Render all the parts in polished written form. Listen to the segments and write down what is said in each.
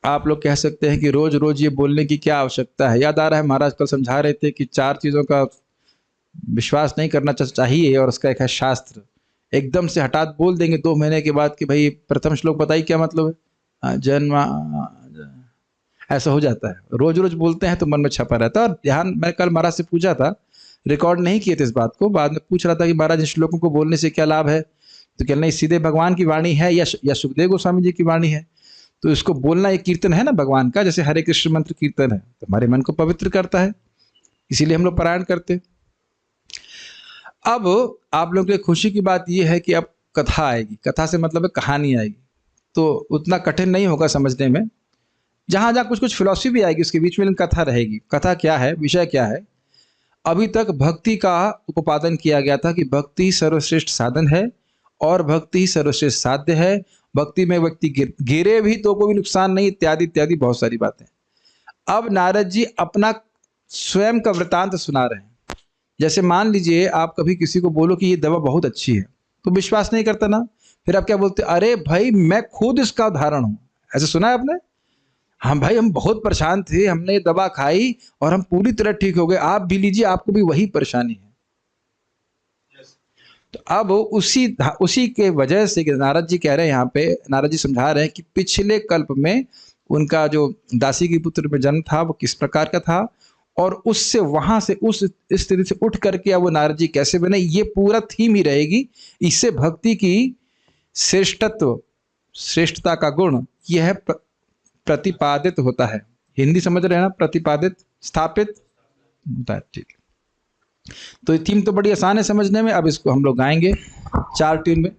आप लोग कह सकते हैं कि रोज रोज ये बोलने की क्या आवश्यकता है। याद आ रहा है महाराज कल समझा रहे थे कि 4 चीज़ों का विश्वास नहीं करना चाहिए और उसका एक है शास्त्र। एकदम से हठात बोल देंगे 2 महीने के बाद कि भाई प्रथम श्लोक बताइए क्या मतलब है? जन्म ऐसा हो जाता है। रोज-रोज बोलते हैं तो मन में छपा रहता है। और ध्यान मैं कल महाराज से पूछा था, रिकॉर्ड नहीं किए थे इस बात को, बाद में पूछ रहा था कि महाराज इन श्लोकों को बोलने से क्या लाभ है? तो कह नहीं, सीधे भगवान की वाणी है या सुखदेव गोस्वामी जी की वाणी है। तो इसको बोलना एक कीर्तन है ना भगवान का, जैसे हरे कृष्ण मंत्र कीर्तन है, तो हमारे मन को पवित्र करता है, इसीलिए हम लोग पारायण करते हैं। अब आप लोगों के लिए खुशी की बात यह है कि अब कथा आएगी। कथा से मतलब है कहानी आएगी, तो उतना कठिन नहीं होगा समझने में। जहाँ जहाँ कुछ कुछ फिलॉसफी भी आएगी उसके बीच में, लेकिन कथा रहेगी। कथा क्या है, विषय क्या है? अभी तक भक्ति का उपादन किया गया था कि भक्ति ही सर्वश्रेष्ठ साधन है और भक्ति ही सर्वश्रेष्ठ साध्य है। भक्ति में व्यक्ति गिरे भी तो कोई नुकसान नहीं, इत्यादि इत्यादि बहुत सारी बातें। अब नारद जी अपना स्वयं का वृतांत सुना रहे हैं। जैसे मान लीजिए आप कभी किसी को बोलो कि ये दवा बहुत अच्छी है, तो विश्वास नहीं करता ना, फिर आप क्या बोलते, अरे भाई मैं खुद इसका उदाहरण हूं। ऐसे सुना है आपने? हम भाई हम बहुत परेशान थे, हमने ये दवा खाई और हम पूरी तरह ठीक हो गए, आप भी लीजिए आपको भी वही परेशानी है। तो अब उसी के वजह से नारद जी कह रहे हैं, यहाँ पे नारद जी समझा रहे हैं कि पिछले कल्प में उनका जो दासी की पुत्र में जन्म था वो किस प्रकार का था, और उससे वहां से उस स्थिति से उठ करके अब वो नारद जी कैसे बने, ये पूरा थीम ही रहेगी। इससे भक्ति की श्रेष्ठता का गुण यह प्रतिपादित होता है। हिंदी समझ रहे हैं ना? प्रतिपादित, स्थापित होता है। ठीक, तो ये थीम तो बड़ी आसान है समझने में। अब इसको हम लोग गाएंगे 4 ट्यून में।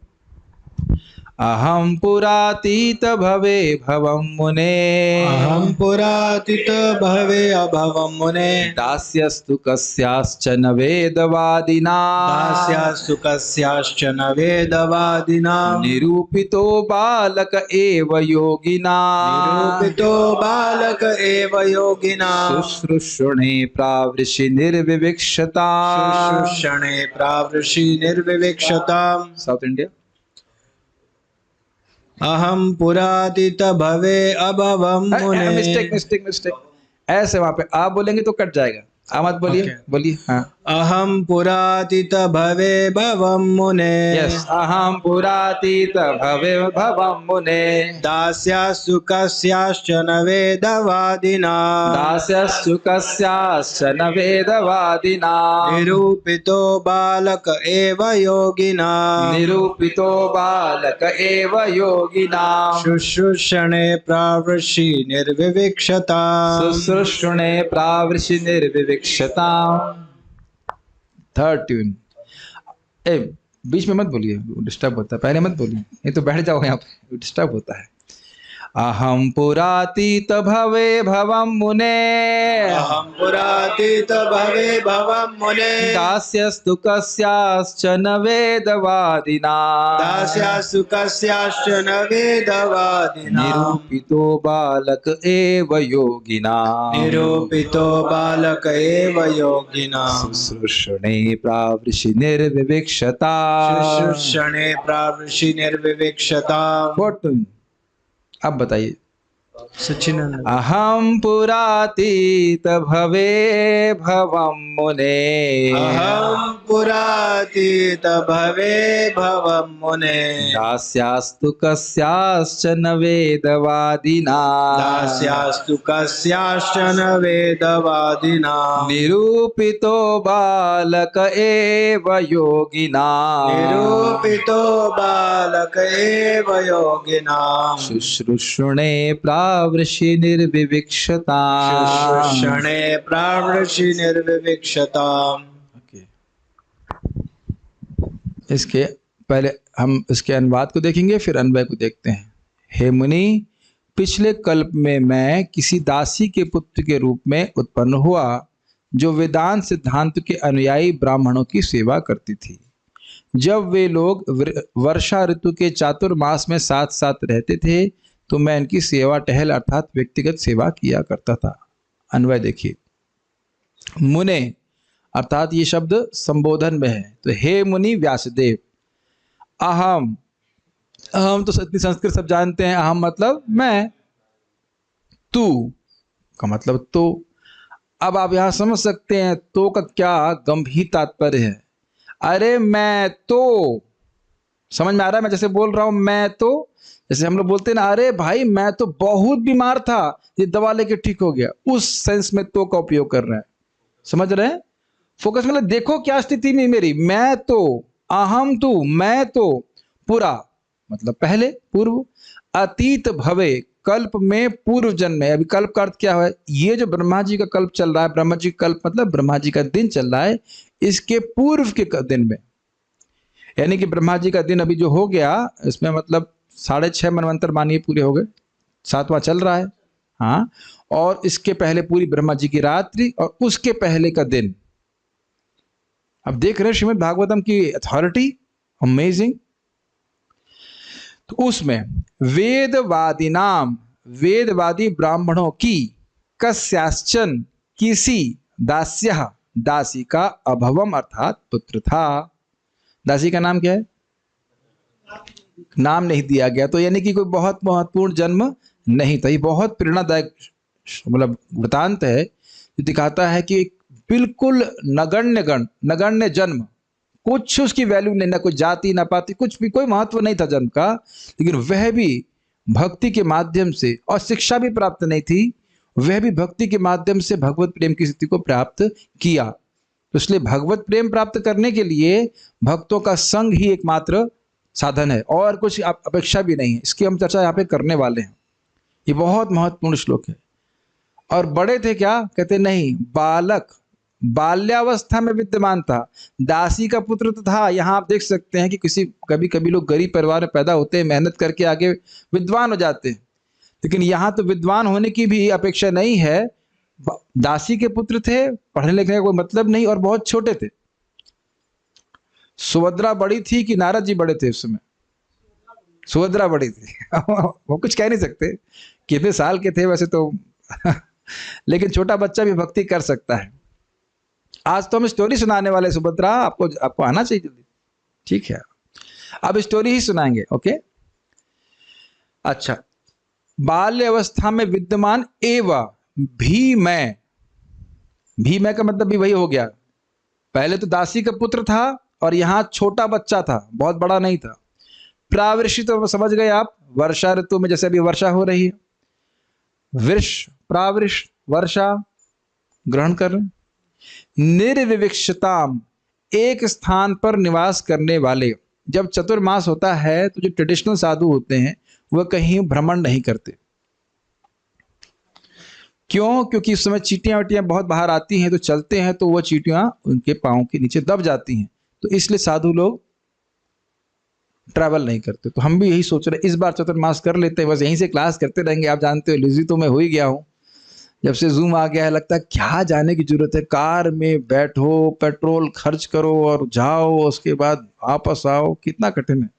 अहम पुरातीत भवे भवम मुने, अहम पुरातीत भवे अभवम मुने, दास्यस्तु कस्याश्चन वेदवादिना, दास्यास्तु कस्याश्चन वेदवादिना, निरूपितो बालक एव योगिना, निरूपितो बालक एव योगिना, शुश्रूषणे प्रावृषि निर्विवक्षता, शुश्रूषणे प्रावृषि निर्विवक्षता। South India. अहम पुरातीत भवे अभवम मुने। मिस्टेक ऐसे वहां पे आप बोलेंगे तो कट जाएगा। आप मत बोलिए, बोलिए। हाँ, अहम पुरातीत भवे भवम मुने, यस, अहम पुरातीत भवे भवम मुने, दास्यास्तु कस्याश्चन वेदवादिना, दास्यस्तु कस्याश्चन वेदवादिना, निरूपितो बालक एव योगिना, निरूपितो बालक एव योगिना, शुश्रूषणे प्रावृषि निर्विवक्षता, शुश्रूषणे प्रावृषि निर्विवक्षता। 3rd tune. ए बीच में मत बोलिए, डिस्टर्ब होता है। पहले मत बोलिए, नहीं तो बैठ जाओ यहाँ पे, डिस्टर्ब होता है। अहम पुरातीत भवे भवम मुने, अहम पुरातीत भवे भवम मुने, दास्यस्तु कस्याश्चन वेदवादिना, दास्यास्तु कस्याश्चन वेदवादिना, निरूपितो बालक एव योगिना, निरूपितो बालक एव योगिना, शुश्रूषणे प्रावृषि निर्विवक्षता, शुश्रूषणे प्रावृषि निर्विवक्षता। 4th tune. अब बताइए। सच्चिदानंद। अहम पुरातीत भवे भवम मुने, अहम पुरातीत भवे भवम मुने, दास्यास्तु कस्याश्चन वेदवादिना, दास्यास्तु कस्याश्चन वेदवादिना, निरूपितो बालक एव योगिना, निरूपितो बालक एव योगिना, शुश्रूषणे प्रावृषि निर्विवक्षता, शुश्रूषणे प्रावृषि निर्विवक्षता। इसके पहले हम इसके अनुवाद को देखेंगे, फिर अन्वय को देखते हैं। हे मुनि, पिछले कल्प में मैं किसी दासी के पुत्र के रूप में उत्पन्न हुआ, जो वेदांत सिद्धांत के अनुयायी ब्राह्मणों की सेवा करती थी। जब वे लोग वर्षा ऋतु के चातुर्मास में साथ साथ रहते थे, तो मैं इनकी सेवा टहल अर्थात व्यक्तिगत सेवा किया करता था। अन्वय देखिए। मुने अर्थात ये शब्द संबोधन में है, तो हे मुनि व्यासदेव। अहम, अहम तो संस्कृत सब जानते हैं, अहम मतलब मैं। तू का मतलब तो। अब आप यहां समझ सकते हैं तो का क्या गंभीर तात्पर्य है। अरे मैं तो, समझ में आ रहा है मैं जैसे बोल रहा हूं मैं तो, जैसे हम लोग बोलते हैं ना, अरे भाई मैं तो बहुत बीमार था, ये दवा लेके ठीक हो गया, उस सेंस में तो का उपयोग कर रहे हैं। समझ रहे हैं? फोकस मतलब देखो क्या स्थिति में मेरी, मैं तो, अहम तू, मैं तो, पुरा मतलब पहले, पूर्व, अतीत भवे कल्प में, पूर्व जन्म में। अभी कल्प का अर्थ क्या है? ये जो ब्रह्मा जी का कल्प चल रहा है, ब्रह्मा जी का कल्प मतलब ब्रह्मा जी का दिन चल रहा है, इसके पूर्व के दिन में, यानी कि ब्रह्मा जी का दिन अभी जो हो गया, इसमें मतलब 6.5 मनवंतर मानिए पूरे हो गए, 7वां चल रहा है। हाँ, और इसके पहले पूरी ब्रह्मा जी की रात्रि और उसके पहले का दिन। अब देख रहे हैं श्रीमद् भागवतम की अथॉरिटी, अमेजिंग। तो उसमें वेदवादी नाम, वेदवादी ब्राह्मणों की, कस्याश्चन किसी, दास्यः दासी का अभवम अर्थात पुत्र था। दासी का नाम क्या है? नाम नहीं दिया गया, तो यानी कि कोई बहुत महत्वपूर्ण जन्म नहीं था। ये बहुत प्रेरणादायक मतलब वृतांत है, जो दिखाता है कि एक बिल्कुल नगण्य जन्म, कुछ उसकी वैल्यू नहीं, ना कोई जाति ना पाति, कुछ भी कोई महत्व नहीं था जन्म का, लेकिन वह भी भक्ति के माध्यम से, और शिक्षा भी प्राप्त नहीं थी, वह भी भक्ति के माध्यम से भगवत प्रेम की स्थिति को प्राप्त किया। तो इसलिए भगवत प्रेम प्राप्त करने के लिए भक्तों का संग ही एकमात्र साधन है, और कुछ अपेक्षा भी नहीं है। इसकी हम चर्चा यहाँ पे करने वाले हैं। ये बहुत महत्वपूर्ण श्लोक है। और बड़े थे क्या? कहते नहीं, बालक बाल्यावस्था में विद्यमान था, दासी का पुत्र तो था। यहाँ आप देख सकते हैं कि कभी कभी लोग गरीब परिवार में पैदा होते हैं, मेहनत करके आगे विद्वान हो जाते हैं, लेकिन यहाँ तो विद्वान होने की भी अपेक्षा नहीं है। दासी के पुत्र थे, पढ़ने लिखने का कोई मतलब नहीं, और बहुत छोटे थे। सुभद्रा बड़ी थी कि नारद जी बड़े थे उस समय? सुभद्रा बड़ी थी वो कुछ कह नहीं सकते कितने साल के थे वैसे तो लेकिन छोटा बच्चा भी भक्ति कर सकता है। आज तो हम स्टोरी सुनाने वाले, सुभद्रा आपको आना चाहिए जल्दी, ठीक है? अब स्टोरी ही सुनाएंगे, ओके? अच्छा, बाल्य अवस्था में विद्यमान एवं भीमय, भीमय का मतलब भी वही हो गया, पहले तो दासी का पुत्र था और यहां छोटा बच्चा था, बहुत बड़ा नहीं था। प्रावृषि तो समझ गए आप, वर्षा ऋतु में जैसे अभी वर्षा हो रही है, वृष प्रावृष वर्षा ग्रहण कर रहे। निर्विवक्षताम, एक स्थान पर निवास करने वाले। जब चतुर्मास होता है तो जो ट्रेडिशनल साधु होते हैं वह कहीं भ्रमण नहीं करते। क्यों? क्योंकि इस समय चींटियां वटियां बहुत बाहर आती हैं, तो चलते हैं तो वह चींटियां उनके पांव के नीचे दब जाती हैं, तो इसलिए साधु लोग ट्रैवल नहीं करते। तो हम भी यही सोच रहे हैं, इस बार चतुर्मास कर लेते हैं, बस यहीं से क्लास करते रहेंगे। आप जानते हो लिजी तो मैं हो ही गया हूं, जब से जूम आ गया है लगता है क्या जाने की जरूरत है, कार में बैठो, पेट्रोल खर्च करो और जाओ, उसके बाद वापस आओ, कितना कठिन है।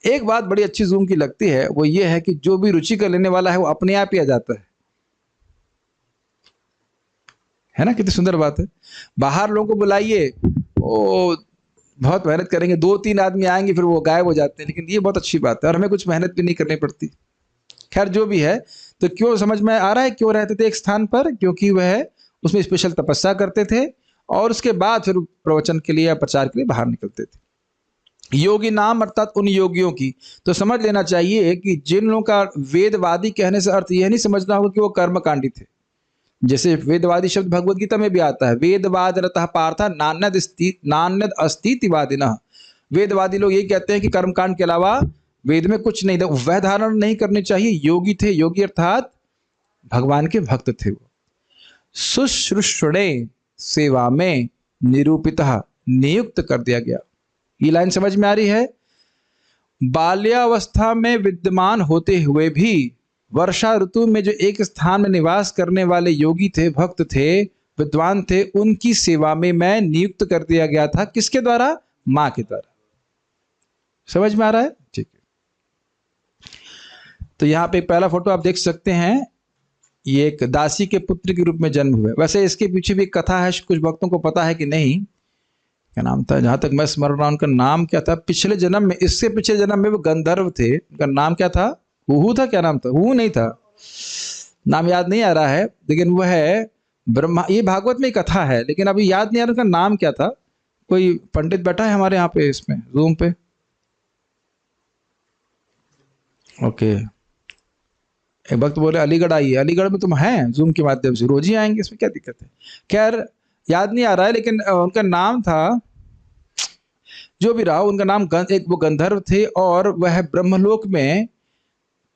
एक बात बड़ी अच्छी जूम की लगती है, वो ये है कि जो भी रुचि का लेने वाला है वो अपने आप ही आ जाता है ना? कितनी सुंदर बात है। बाहर लोगों को बुलाइए, वो बहुत मेहनत करेंगे, 2-3 आदमी आएंगे, फिर वो गायब हो जाते हैं, लेकिन ये बहुत अच्छी बात है और हमें कुछ मेहनत भी नहीं करनी पड़ती। खैर जो भी है, तो क्यों समझ में आ रहा है क्यों रहते थे एक स्थान पर? क्योंकि वह उसमें स्पेशल तपस्या करते थे और उसके बाद फिर प्रवचन के लिए या प्रचार के लिए बाहर निकलते थे। योगी नाम अर्थात उन योगियों की। तो समझ लेना चाहिए कि जिन लोगों का वेदवादी कहने से अर्थ यह नहीं समझना होगा कि वो कर्मकांडी थे। जैसे वेदवादी शब्द भगवत गीता में भी आता है, वेदवाद रतः पार्थ नान्यद अस्तिवादिनः। वेदवादी लोग यही कहते हैं कि कर्मकांड के अलावा वेद में कुछ नहीं था, वह धारण नहीं करनी चाहिए। योगी थे, योगी अर्थात भगवान के भक्त थे वो। शुश्रूषणे सेवा में निरूपित नियुक्त कर दिया गया। ये लाइन समझ में आ रही है? बाल्यावस्था में विद्यमान होते हुए भी वर्षा ऋतु में जो एक स्थान में निवास करने वाले योगी थे, भक्त थे, विद्वान थे, उनकी सेवा में मैं नियुक्त कर दिया गया था। किसके द्वारा? मां के द्वारा। समझ में आ रहा है? ठीक है। तो यहाँ पे पहला फोटो आप देख सकते हैं, ये एक दासी के पुत्र के रूप में जन्म हुए। वैसे इसके पीछे भी कथा है, कुछ भक्तों को पता है कि नहीं। क्या नाम था? जहां तक मैं स्मरण रहा हूं, उनका नाम क्या था? पिछले जन्म में, इससे पिछले जन्म में वो गंधर्व थे। उनका नाम क्या था? हुहू था? क्या नाम था? हुहू नहीं था, नाम याद नहीं आ रहा है, लेकिन वह है ब्रह्मा, ये भागवत में कथा है, लेकिन अभी याद नहीं आ रहा उसका नाम क्या था। कोई पंडित बैठा है हमारे यहाँ पे इसमें जूम पे? ओके, एक वक्त बोले अलीगढ़ आइए, अलीगढ़ में तुम हैं जूम के माध्यम से, रोज ही आएंगे, इसमें क्या दिक्कत है। खैर याद नहीं आ रहा है, लेकिन उनका नाम था, जो भी रहा उनका नाम एक वो गंधर्व थे और वह ब्रह्मलोक में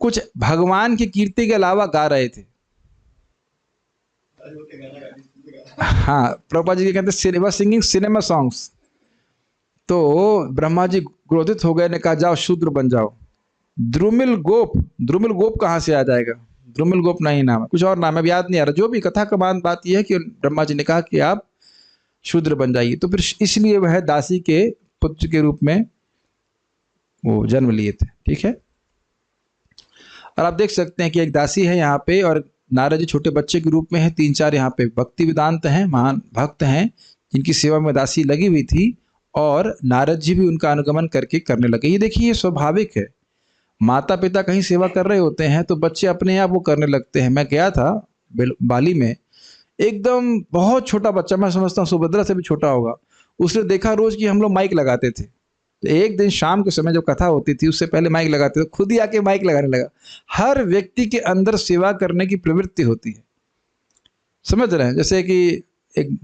कुछ भगवान की कीर्ति के अलावा गा रहे थे। हाँ, प्रभुपाद जी कहते हैं सिंगिंग सिनेमा सॉन्ग्स। तो ब्रह्मा जी क्रोधित हो गए, ने कहा जाओ शूद्र बन जाओ। द्रुमिल गोप कहाँ से आ जाएगा, द्रुमिल गोप नहीं नाम है, कुछ और नाम है, अब याद नहीं आ रहा। जो भी कथा का बात यह है कि ब्रह्मा जी ने कहा कि आप शूद्र बन जाइए, तो फिर इसलिए वह दासी के पुत्र के रूप में वो जन्म लिए थे। ठीक है, और आप देख सकते हैं कि एक दासी है यहाँ पे और नारद जी छोटे बच्चे के रूप में है। 3-4 यहाँ पे भक्ति वेदांत हैं, महान भक्त हैं जिनकी सेवा में दासी लगी हुई थी, और नारद जी भी उनका अनुगमन करके करने लगे। ये देखिए, ये स्वाभाविक है, माता पिता कहीं सेवा कर रहे होते हैं तो बच्चे अपने आप वो करने लगते हैं। मैं गया था बाली में, एकदम बहुत छोटा बच्चा, मैं समझता हूँ सुभद्रा से भी छोटा होगा, उसने देखा रोज कि हम लोग माइक लगाते थे, तो एक दिन शाम के समय जब कथा होती थी उससे पहले माइक लगाते थे, खुद ही आके माइक लगाने लगा। हर व्यक्ति के अंदर सेवा करने की प्रवृत्ति होती है, समझ रहे हैं। जैसे कि एक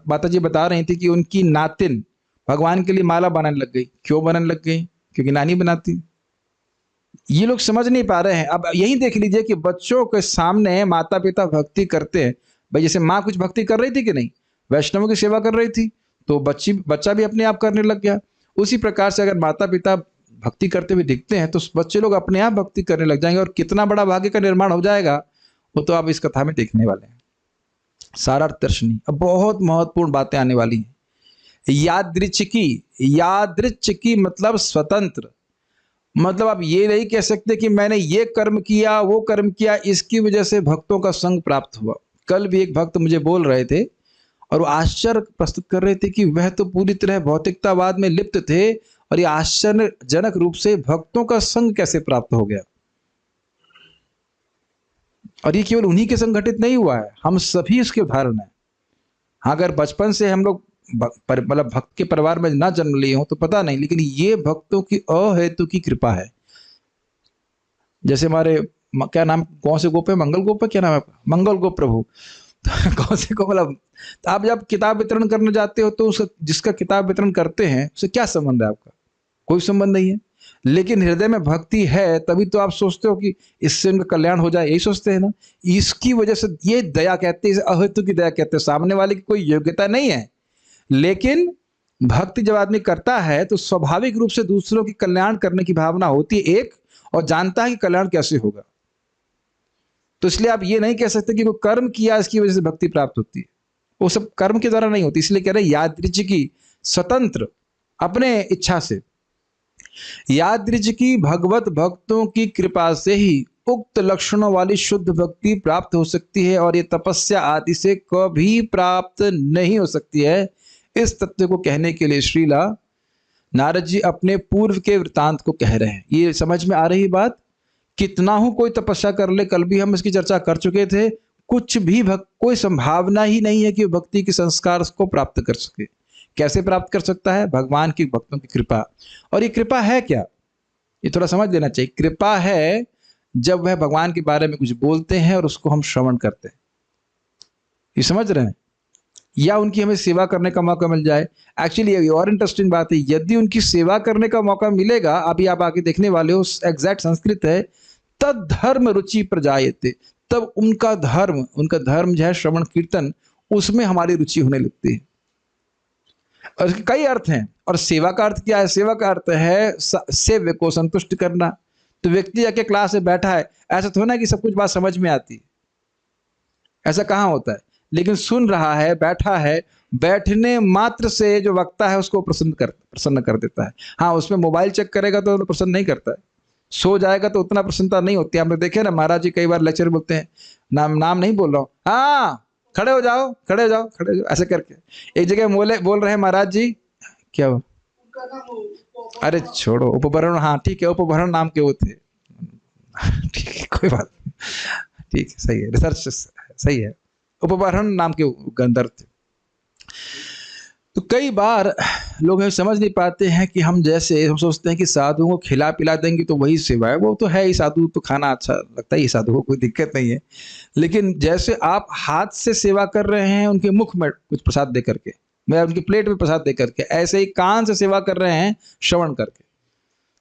माता जी बता रही थी कि उनकी नातिन भगवान के लिए माला बनाने लग गई। क्यों बनाने लग गई? क्योंकि नानी बनाती। ये लोग समझ नहीं पा रहे हैं। अब यही देख लीजिए कि बच्चों के सामने माता पिता भक्ति करते हैं, भाई जैसे माँ कुछ भक्ति कर रही थी कि नहीं, वैष्णवों की सेवा कर रही थी, तो बच्चा भी अपने आप करने लग गया। उसी प्रकार से अगर माता पिता भक्ति करते हुए दिखते हैं तो बच्चे लोग अपने आप भक्ति करने लग जाएंगे, और कितना बड़ा भाग्य का निर्माण हो जाएगा वो तो आप इस कथा में देखने वाले हैं। सारार्थ दर्शनी, अब बहुत महत्वपूर्ण बातें आने वाली हैं। यादृच्छिकी मतलब स्वतंत्र, मतलब आप ये नहीं कह सकते कि मैंने ये कर्म किया वो कर्म किया इसकी वजह से भक्तों का संग प्राप्त हुआ। कल भी एक भक्त मुझे बोल रहे थे और वो आश्चर्य प्रस्तुत कर रहे थे कि वह तो पूरी तरह भौतिकतावाद में लिप्त थे, और ये आश्चर्यजनक रूप से भक्तों का संग कैसे प्राप्त हो गया। और ये केवल उन्हीं के संग घटित नहीं हुआ है, हम सभी इसके उदाहरण हैं। हाँ, अगर बचपन से हम लोग मतलब भक्त के परिवार में ना जन्म लिए हो तो पता नहीं, लेकिन ये भक्तों की अहेतु की कृपा है। जैसे हमारे क्या नाम, कौन से गोप है, मंगल गोप है, क्या नाम है, मंगल गोप प्रभु। कौन से को मतलब, तो आप जब किताब वितरण करने जाते हो तो उस जिसका किताब वितरण करते हैं उससे क्या संबंध है आपका? कोई संबंध नहीं है, लेकिन हृदय में भक्ति है तभी तो आप सोचते हो कि इससे उनका कल्याण हो जाए, यही सोचते हैं ना। इसकी वजह से ये दया कहते हैं, अहेतु की दया कहते हैं। सामने वाले की कोई योग्यता नहीं है, लेकिन भक्ति जब आदमी करता है तो स्वाभाविक रूप से दूसरों की कल्याण करने की भावना होती है एक, और जानता है कि कल्याण कैसे होगा। तो इसलिए आप ये नहीं कह सकते कि कोई कर्म किया इसकी वजह से भक्ति प्राप्त होती है, वो सब कर्म के द्वारा नहीं होती। इसलिए कह रहे यादृच्छिकी, स्वतंत्र, अपने इच्छा से। यादृच्छिकी भगवत भक्तों की कृपा से ही उक्त लक्षणों वाली शुद्ध भक्ति प्राप्त हो सकती है, और ये तपस्या आदि से कभी प्राप्त नहीं हो सकती है। इस तथ्य को कहने के लिए श्रीला नारद जी अपने पूर्व के वृतांत को कह रहे हैं। ये समझ में आ रही बात? कितना हो कोई तपस्या कर ले, कल भी हम इसकी चर्चा कर चुके थे, कुछ भी कोई संभावना ही नहीं है कि भक्ति के संस्कार को प्राप्त कर सके। कैसे प्राप्त कर सकता है? भगवान की भक्तों की कृपा। और ये कृपा है क्या, ये थोड़ा समझ लेना चाहिए। कृपा है जब वह भगवान के बारे में कुछ बोलते हैं और उसको हम श्रवण करते हैं, ये समझ रहे हैं, या उनकी हमें सेवा करने का मौका मिल जाए। एक्चुअली और इंटरेस्टिंग बात है, यदि उनकी सेवा करने का मौका मिलेगा, अभी आप आगे देखने वाले हो, एग्जैक्ट संस्कृत है, तद धर्म रुचि प्रजायते, तब उनका धर्म जो है श्रवण कीर्तन, उसमें हमारी रुचि होने लगती है। और इसके कई अर्थ हैं। और सेवा का अर्थ क्या है? सेवा का अर्थ है सेव्य को संतुष्ट करना। तो व्यक्ति जाके क्लास में बैठा है, ऐसा थोड़ा ना कि सब कुछ बात समझ में आती है, ऐसा कहाँ होता है, लेकिन सुन रहा है, बैठा है, बैठने मात्र से जो वक्ता है उसको प्रसन्न कर देता है। हाँ, उसमें मोबाइल चेक करेगा तो प्रसन्न नहीं करता है, सो जाएगा तो उतना प्रसन्नता नहीं होती। आपने देखे ना, महाराज जी कई बार लेक्चर बोलते हैं, नाम नहीं बोल रहा हूँ, हाँ खड़े हो जाओ, ऐसे करके। एक जगह बोल रहे हैं महाराज जी, क्या हुआ? अरे छोड़ो, उपभरण, हाँ ठीक है, उपभरण नाम के वो थे, ठीक है कोई बात नहीं। ठीक है, सही है, रिसर्च सही है। उपबर्हन नाम के गंधर्व थे। तो कई बार लोग ये समझ नहीं पाते हैं कि हम सोचते हैं कि साधुओं को खिला पिला देंगे तो वही सेवा है, वो तो है ही, साधु तो खाना अच्छा लगता है ही, साधु को कोई दिक्कत नहीं है। लेकिन जैसे आप हाथ से सेवा कर रहे हैं उनके मुख में कुछ प्रसाद दे करके, या उनकी प्लेट में प्रसाद दे करके, ऐसे ही कान से सेवा कर रहे हैं श्रवण करके।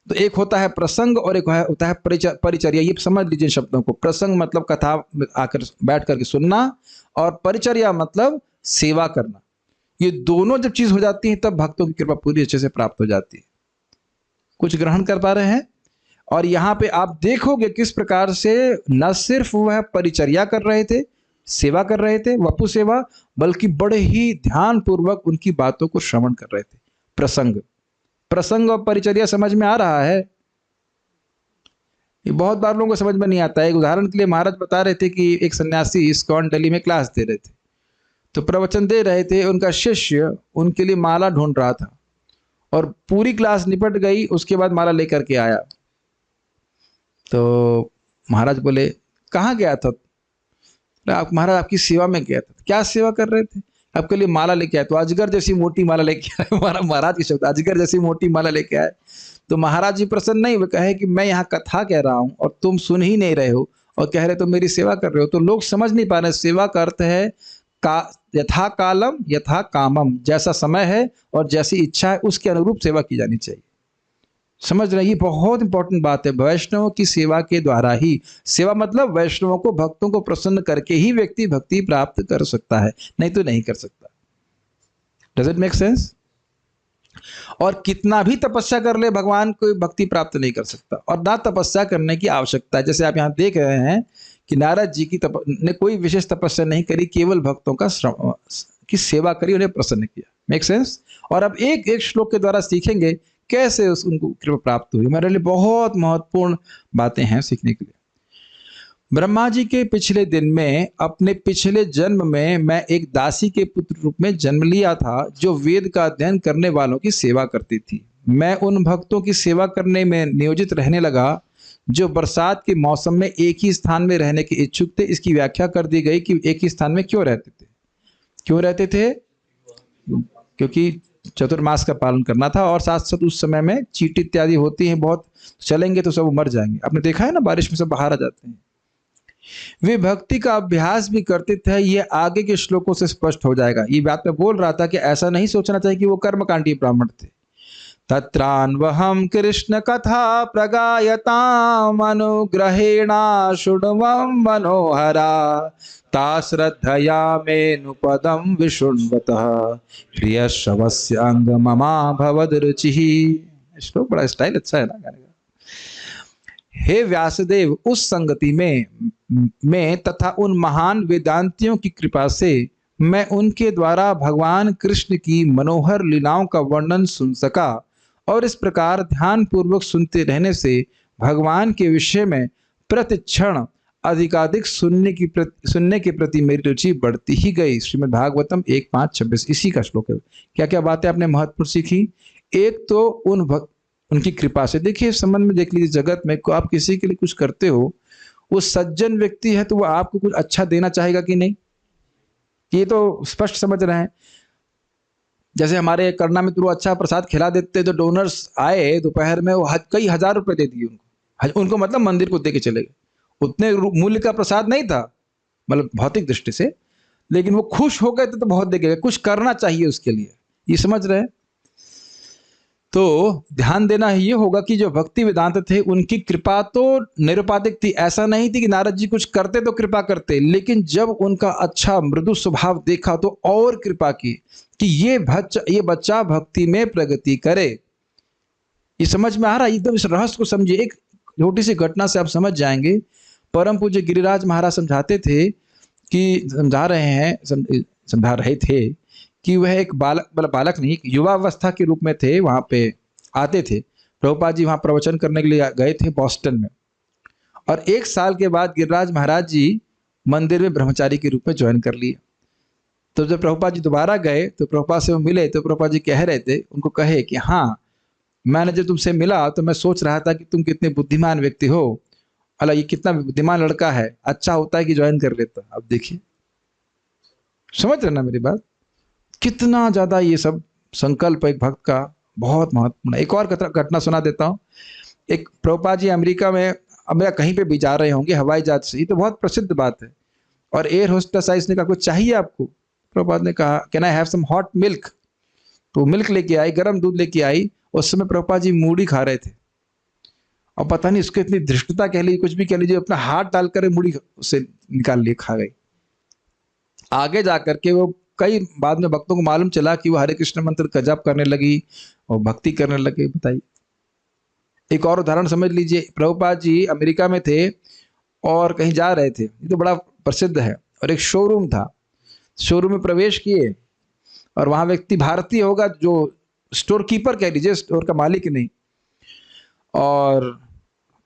तो एक होता है प्रसंग और एक होता है परिचर्या। ये समझ लीजिए शब्दों को। प्रसंग मतलब कथा में आकर बैठ करके सुनना, और परिचर्या मतलब सेवा करना। ये दोनों जब चीज हो जाती है तब भक्तों की कृपा पूरी अच्छे से प्राप्त हो जाती है। कुछ ग्रहण कर पा रहे हैं? और यहाँ पे आप देखोगे किस प्रकार से न सिर्फ वह परिचर्या कर रहे थे, सेवा कर रहे थे, वपु सेवा, बल्कि बड़े ही ध्यान पूर्वक उनकी बातों को श्रवण कर रहे थे। प्रसंग और परिचर्या समझ में आ रहा है? ये बहुत बार लोगों को समझ में नहीं आता है। एक उदाहरण के लिए महाराज बता रहे थे कि एक सन्यासी इस्कॉन दिल्ली में क्लास दे रहे थे, तो प्रवचन दे रहे थे, उनका शिष्य उनके लिए माला ढूंढ रहा था, और पूरी क्लास निपट गई, उसके बाद माला लेकर के आया। तो महाराज बोले, कहाँ गया था? आप महाराज आपकी सेवा में गया था। क्या सेवा कर रहे थे? आपके लिए माला लेके आए। तो अजगर जैसी मोटी माला लेके आए। महाराज की शब्द, अजगर जैसी मोटी माला लेके आए। तो महाराज जी प्रसन्न नहीं, वे कहे कि मैं यहाँ कथा कह रहा हूँ और तुम सुन ही नहीं रहे हो, और कह रहे तो मेरी सेवा कर रहे हो। तो लोग समझ नहीं पा रहे। सेवा का अर्थ है यथा कालम यथा कामम, जैसा समय है और जैसी इच्छा है उसके अनुरूप सेवा की जानी चाहिए। समझ रहे? ये बहुत इंपॉर्टेंट बात है। वैष्णवों की सेवा के द्वारा ही, सेवा मतलब वैष्णवों को, भक्तों को प्रसन्न करके ही व्यक्ति भक्ति प्राप्त कर सकता है, नहीं तो नहीं कर सकता। Does it make sense? और कितना भी तपस्या कर ले, भगवान को भक्ति प्राप्त नहीं कर सकता, और ना तपस्या करने की आवश्यकता है। जैसे आप यहाँ देख रहे हैं कि नारद जी ने कोई विशेष तपस्या नहीं करी, केवल भक्तों की सेवा करी, उन्हें प्रसन्न किया। Make sense? और अब एक एक श्लोक के द्वारा सीखेंगे कैसे उनको कृपा प्राप्त हुई। हमारे लिए बहुत महत्वपूर्ण बातें हैं सीखने के लिए। ब्रह्मा जी के पिछले दिन में, अपने पिछले जन्म में, मैं एक दासी के पुत्र रूप में जन्म लिया था, जो वेद का अध्ययन करने वालों की सेवा करती थी। मैं उन भक्तों की सेवा करने में नियोजित रहने लगा जो बरसात के मौसम में एक ही स्थान में रहने के इच्छुक थे। इसकी व्याख्या कर दी गई कि एक ही स्थान में क्यों रहते थे। क्यों रहते थे? क्योंकि चतुर्मास का पालन करना था, और साथ साथ उस समय में चींटी इत्यादि होती हैं बहुत, चलेंगे तो सब मर जाएंगे। आपने देखा है ना, बारिश में सब बाहर आ जाते हैं। वे भक्ति का अभ्यास भी करते थे। ये आगे के श्लोकों से स्पष्ट हो जाएगा। ये बात मैं बोल रहा था कि ऐसा नहीं सोचना चाहिए कि वो कर्मकांडी ब्राह्मण थे। तत्रान्वहं कृष्ण कथा प्रगायताम् अनुग्रहेणा शृण्वं मनोहरा ता श्रद्धया मेनुपदं विशृण्वतः प्रियश्रवस्य अंग ममा भवद रुचिः। श्लोक बड़ा स्टाइल अच्छा है ना गाने का। हे व्यासदेव, उस संगति में तथा उन महान वेदांतियों की कृपा से मैं उनके द्वारा भगवान कृष्ण की मनोहर लीलाओं का वर्णन सुन सका, और इस प्रकार ध्यान पूर्वक सुनते रहने से भगवान के विषय में प्रतिक्षण अधिकाधिक सुनने के प्रति मेरी रुचि बढ़ती ही गई। श्रीमद् भागवतम 1:5-26 इसी का श्लोक है। क्या क्या बातें आपने महत्वपूर्ण सीखी? एक तो उनकी कृपा से। देखिए, संबंध में देख लीजिए, जगत में को आप किसी के लिए कुछ करते हो, वो सज्जन व्यक्ति है तो वो आपको कुछ अच्छा देना चाहेगा कि नहीं? ये तो स्पष्ट समझ रहे हैं। जैसे हमारे करना में तो अच्छा प्रसाद खिला देते, तो डोनर्स आए दोपहर में, वो कई हजार रुपए दे दिए उनको मतलब मंदिर को दे के चले गए। उतने मूल्य का प्रसाद नहीं था, मतलब भौतिक दृष्टि से, लेकिन वो खुश हो गए तो बहुत दे गए। कुछ करना चाहिए उसके लिए, ये समझ रहे हैं? तो ध्यान देना ये होगा कि जो भक्ति वेदांत थे उनकी कृपा तो निरुपाधिक थी। ऐसा नहीं थी कि नारद जी कुछ करते तो कृपा करते, लेकिन जब उनका अच्छा मृदु स्वभाव देखा तो और कृपा की कि ये बच्चा भक्ति में प्रगति करे। ये समझ में आ रहा है? एकदम इस रहस्य को समझिए। एक छोटी सी घटना से आप समझ जाएंगे। परम पूज्य गिरिराज महाराज समझा रहे थे कि वह एक बालक नहीं, युवावस्था के रूप में थे, वहां पे आते थे। प्रभुपाद जी वहां प्रवचन करने के लिए गए थे बॉस्टन में, और 1 साल के बाद गिरिराज महाराज जी मंदिर में ब्रह्मचारी के रूप में ज्वाइन कर लिए। तो जब प्रभुपाद जी दोबारा गए तो प्रभुपाद से वो मिले, तो प्रभुपाद जी कह रहे थे, उनको कहे कि हाँ, मैंने जब तुमसे मिला तो मैं सोच रहा था कि तुम कितने बुद्धिमान व्यक्ति हो, अला ये कितना बुद्धिमान लड़का है, अच्छा होता है कि ज्वाइन कर लेता। अब देखिए, समझ रहे ना मेरी बात, कितना ज्यादा ये सब संकल्प एक भक्त का बहुत महत्वपूर्ण है। एक और घटना सुना देता हूँ। एक प्रभुपाद जी अमेरिका में, अब या कहीं पे भी जा रहे होंगे हवाई जहाज से, ये तो बहुत प्रसिद्ध बात है, और एयर होस्टेस आई, इसने कहा कुछ चाहिए आपको? प्रभुपाद ने कहा can I have some hot milk? तो मिल्क लेके आई, गर्म दूध लेके आई। उस समय प्रभुपाद जी मूढ़ी खा रहे थे, और पता नहीं उसको इतनी धृष्टता कह लीजिए, कुछ भी कह लीजिए, अपना हाथ डालकर मूढ़ी उससे निकाल लिए, खा गई। आगे जाकर के वो कई बाद में भक्तों को मालूम चला कि वो हरे कृष्ण मंत्र का जप करने लगी और भक्ति करने लगे। बताइए। एक और उदाहरण समझ लीजिए। प्रभुपाद जी अमेरिका में थे और कहीं जा रहे थे, ये तो बड़ा प्रसिद्ध है, और एक शोरूम था। शोरूम में प्रवेश किए और वहां व्यक्ति भारतीय होगा, जो स्टोर कीपर कह लीजिए, स्टोर का मालिक नहीं। और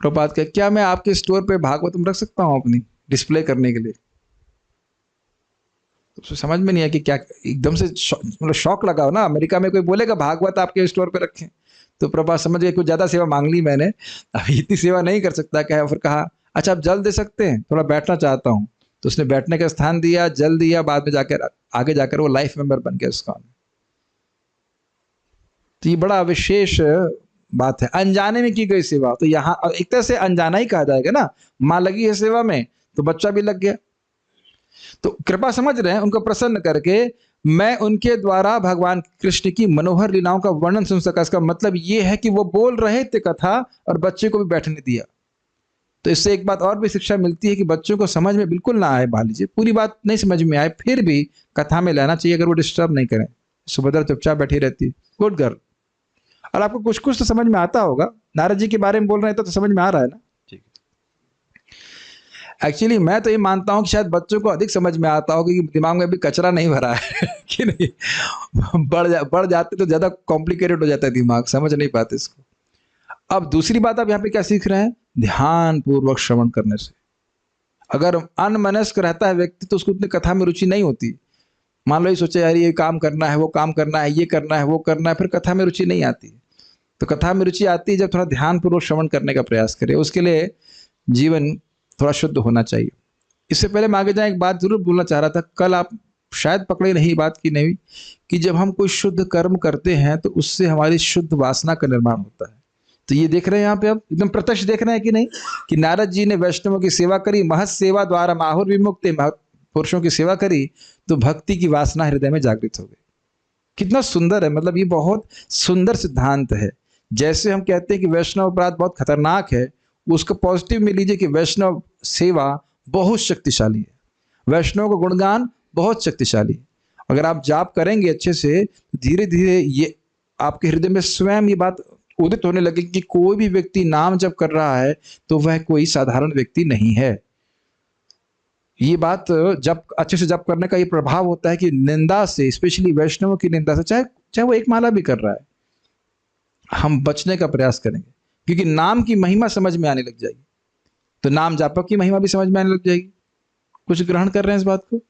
प्रभुपाद कहे क्या मैं आपके स्टोर पे भागवतम रख सकता हूँ अपनी डिस्प्ले करने के लिए? तो समझ में नहीं है कि क्या, एकदम से मतलब शौक लगा हो ना। अमेरिका में कोई बोलेगा भागवत आपके स्टोर पे रखें, तो प्रभुपाद समझ गए कुछ ज्यादा सेवा मांग ली मैंने, अभी इतनी सेवा नहीं कर सकता क्या। फिर कहा अच्छा आप जल दे सकते हैं, थोड़ा बैठना चाहता हूँ। तो उसने बैठने का स्थान दिया, जल दिया, बाद में जाकर आगे जाकर वो लाइफ मेंबर बन गया उसका। तो ये बड़ा विशेष बात है, अनजाने में की गई सेवा। तो यहाँ एक तरह से अनजाना ही कहा जाएगा ना, माँ लगी है सेवा में तो बच्चा भी लग गया। तो कृपा समझ रहे हैं, उनको प्रसन्न करके मैं उनके द्वारा भगवान कृष्ण की मनोहर लीलाओं का वर्णन सुन सका। इसका मतलब ये है कि वो बोल रहे थे कथा और बच्चे को भी बैठने दिया। तो इससे एक बात और भी शिक्षा मिलती है कि बच्चों को समझ में बिल्कुल ना आए, मान लीजिए पूरी बात नहीं समझ में आए, फिर भी कथा में लाना चाहिए, अगर वो डिस्टर्ब नहीं करें। सुभद्रा चुपचाप बैठी रहती, गुड गर्ल। और आपको कुछ कुछ तो समझ में आता होगा, नारद जी के बारे में बोल रहे हैं तो समझ में आ रहा है ना। एक्चुअली मैं तो ये मानता हूँ कि शायद बच्चों को अधिक समझ में आता हो, क्योंकि दिमाग में अभी कचरा नहीं भरा है कि नहीं। बढ़ जाते तो ज्यादा कॉम्प्लिकेटेड हो जाता है दिमाग, समझ नहीं पाते इसको। अब दूसरी बात आप यहाँ पे क्या सीख रहे हैं? ध्यान पूर्वक श्रवण करने से। अगर अनमनस्क रहता है व्यक्ति तो उसको उतनी कथा में रुचि नहीं होती। मान लो ये सोचे यार ये काम करना है, वो काम करना है, ये करना है, वो करना है, फिर कथा में रुचि नहीं आती। तो कथा में रुचि आती है जब थोड़ा ध्यान पूर्वक श्रवण करने का प्रयास करें। उसके लिए जीवन थोड़ा शुद्ध होना चाहिए। इससे पहले मैं आगे जाए, एक बात जरूर बोलना चाह रहा था। कल आप शायद पकड़े नहीं, बात की नहीं, कि जब हम कोई शुद्ध कर्म करते हैं तो उससे हमारी शुद्ध वासना का निर्माण होता है। तो ये देख रहे हैं यहाँ पे, आप एकदम प्रत्यक्ष देख रहे हैं कि नहीं, कि नारद जी ने वैष्णवों की सेवा करी, महत सेवा द्वारा माहुर विमुक्त पुरुषों की सेवा करी, तो भक्ति की वासना हृदय में जागृत हो गई। कितना सुंदर है, मतलब ये बहुत सुंदर सिद्धांत है। जैसे हम कहते हैं कि वैष्णव अपराध बहुत खतरनाक है, उसको पॉजिटिव में लीजिए कि वैष्णव सेवा बहुत शक्तिशाली है, वैष्णव का गुणगान बहुत शक्तिशाली है। अगर आप जाप करेंगे अच्छे से, धीरे धीरे ये आपके हृदय में स्वयं ये बात उदित होने लगे कि कोई भी व्यक्ति नाम जप कर रहा है तो वह कोई साधारण व्यक्ति नहीं है। ये बात जब अच्छे से जप करने का ये प्रभाव होता है कि निंदा से, स्पेशली वैष्णवों की निंदा से, चाहे वो एक माला भी कर रहा है, हम बचने का प्रयास करेंगे, क्योंकि नाम की महिमा समझ में आने लग जाएगी। तो नाम जापक की महिमा भी समझ में आने लग जाएगी। कुछ ग्रहण कर रहे हैं इस बात को?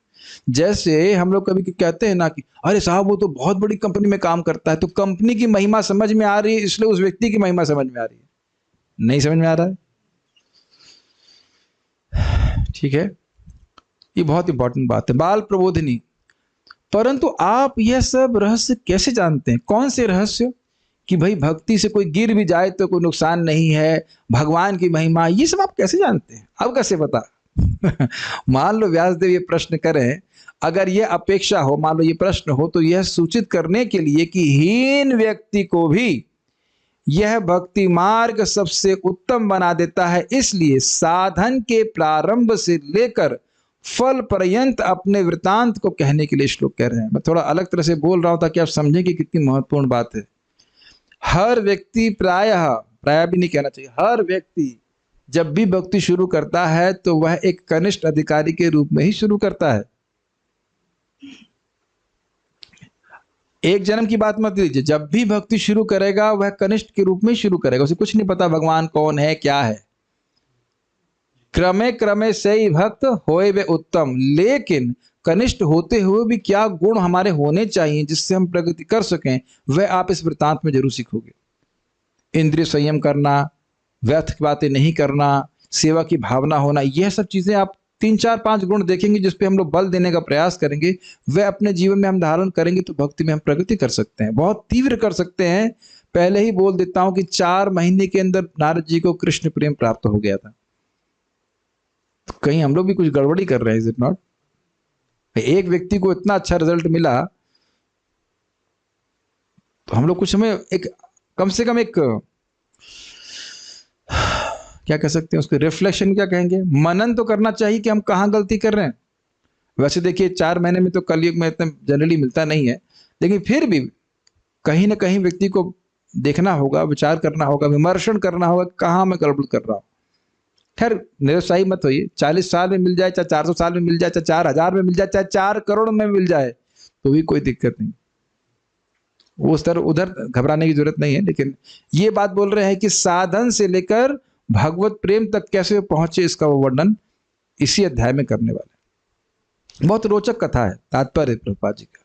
जैसे हम लोग कभी कहते हैं ना कि अरे साहब वो तो बहुत बड़ी कंपनी में काम करता है, तो कंपनी की महिमा समझ में आ रही है, इसलिए उस व्यक्ति की महिमा समझ में आ रही है। नहीं समझ में आ रहा है, ठीक है। ये बहुत इंपॉर्टेंट बात है। बाल प्रबोधिनी, परंतु आप यह सब रहस्य कैसे जानते हैं? कौन से रहस्य? कि भाई भक्ति से कोई गिर भी जाए तो कोई नुकसान नहीं है, भगवान की महिमा, ये सब आप कैसे जानते हैं? अब कैसे पता? मान लो व्यासदेव ये प्रश्न करें, अगर ये अपेक्षा हो, मान लो ये प्रश्न हो, तो यह सूचित करने के लिए कि हीन व्यक्ति को भी यह भक्ति मार्ग सबसे उत्तम बना देता है, इसलिए साधन के प्रारंभ से लेकर फल पर्यंत अपने वृतांत को कहने के लिए श्लोक कह रहे हैं। मैं थोड़ा अलग तरह से बोल रहा हूं ताकि आप समझें कि कितनी महत्वपूर्ण बात है। हर व्यक्ति, प्रायः भी नहीं कहना चाहिए, हर व्यक्ति जब भी भक्ति शुरू करता है तो वह एक कनिष्ठ अधिकारी के रूप में ही शुरू करता है। एक जन्म की बात मत लीजिए, जब भी भक्ति शुरू करेगा वह कनिष्ठ के रूप में शुरू करेगा। उसे कुछ नहीं पता भगवान कौन है, क्या है। क्रमे क्रमे से ही भक्त होए वे उत्तम, लेकिन कनिष्ठ होते हुए भी क्या गुण हमारे होने चाहिए जिससे हम प्रगति कर सकें, वह आप इस वृतांत में जरूर सीखोगे। इंद्रिय संयम करना, व्यर्थ की बातें नहीं करना, सेवा की भावना होना, यह सब चीजें आप 3 4 5 गुण देखेंगे जिस पे हम लोग बल देने का प्रयास करेंगे, वह अपने जीवन में हम धारण करेंगे तो भक्ति में हम प्रगति कर सकते हैं, बहुत तीव्र कर सकते हैं। पहले ही बोल देता हूं कि 4 महीने के अंदर नारद जी को कृष्ण प्रेम प्राप्त हो गया था। तो कहीं हम लोग भी कुछ गड़बड़ी कर रहे हैं, इज इट नॉट? एक व्यक्ति को इतना अच्छा रिजल्ट मिला तो हम लोग कुछ हमें एक कम से कम एक क्या कह सकते हैं उसको, रिफ्लेक्शन क्या कहेंगे, मनन तो करना चाहिए कि हम कहाँ गलती कर रहे हैं। वैसे देखिए 4 महीने में तो कलयुग में इतना जनरली मिलता नहीं है, लेकिन फिर भी कहीं ना कहीं व्यक्ति को देखना होगा, विचार करना होगा, विमर्शन करना होगा कहाँ मैं गड़बड़ कर रहा हूँ। खैर निरुत्साही मत होइए, 40 साल में मिल जाए, चाहे 400 साल में मिल जाए, चाहे 4000 में मिल जाए, चाहे 4 करोड़ में मिल जाए, तो भी कोई दिक्कत नहीं, वो उस तरह उधर घबराने की जरूरत नहीं है। लेकिन ये बात बोल रहे हैं कि साधन से लेकर भगवत प्रेम तक कैसे पहुंचे, इसका वो वर्णन इसी अध्याय में करने वाले। बहुत रोचक कथा है, तात्पर्य प्रभुपाद जी का।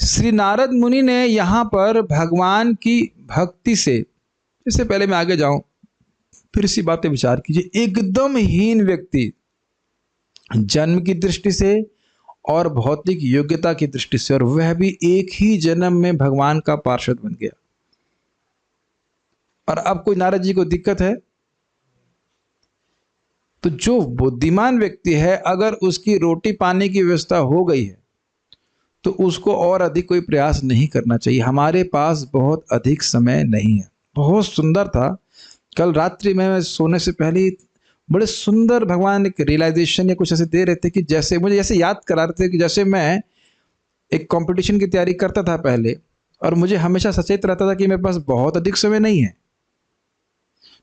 श्री नारद मुनि ने यहाँ पर भगवान की भक्ति से, इससे पहले मैं आगे जाऊं फिर इसी बात पे विचार कीजिए। एकदम हीन व्यक्ति जन्म की दृष्टि से और भौतिक योग्यता की दृष्टि से, और वह भी एक ही जन्म में भगवान का पार्षद बन गया। और अब कोई नारद जी को दिक्कत है? तो जो बुद्धिमान व्यक्ति है, अगर उसकी रोटी पाने की व्यवस्था हो गई है तो उसको और अधिक कोई प्रयास नहीं करना चाहिए। हमारे पास बहुत अधिक समय नहीं है। बहुत सुंदर था, कल रात्रि में मैं सोने से पहले बड़े सुंदर भगवान एक रियलाइजेशन या कुछ ऐसे दे रहे थे कि जैसे मुझे ऐसे याद करा रहे थे कि जैसे मैं एक कंपटीशन की तैयारी करता था पहले, और मुझे हमेशा सचेत रहता था कि मेरे पास बहुत अधिक समय नहीं है,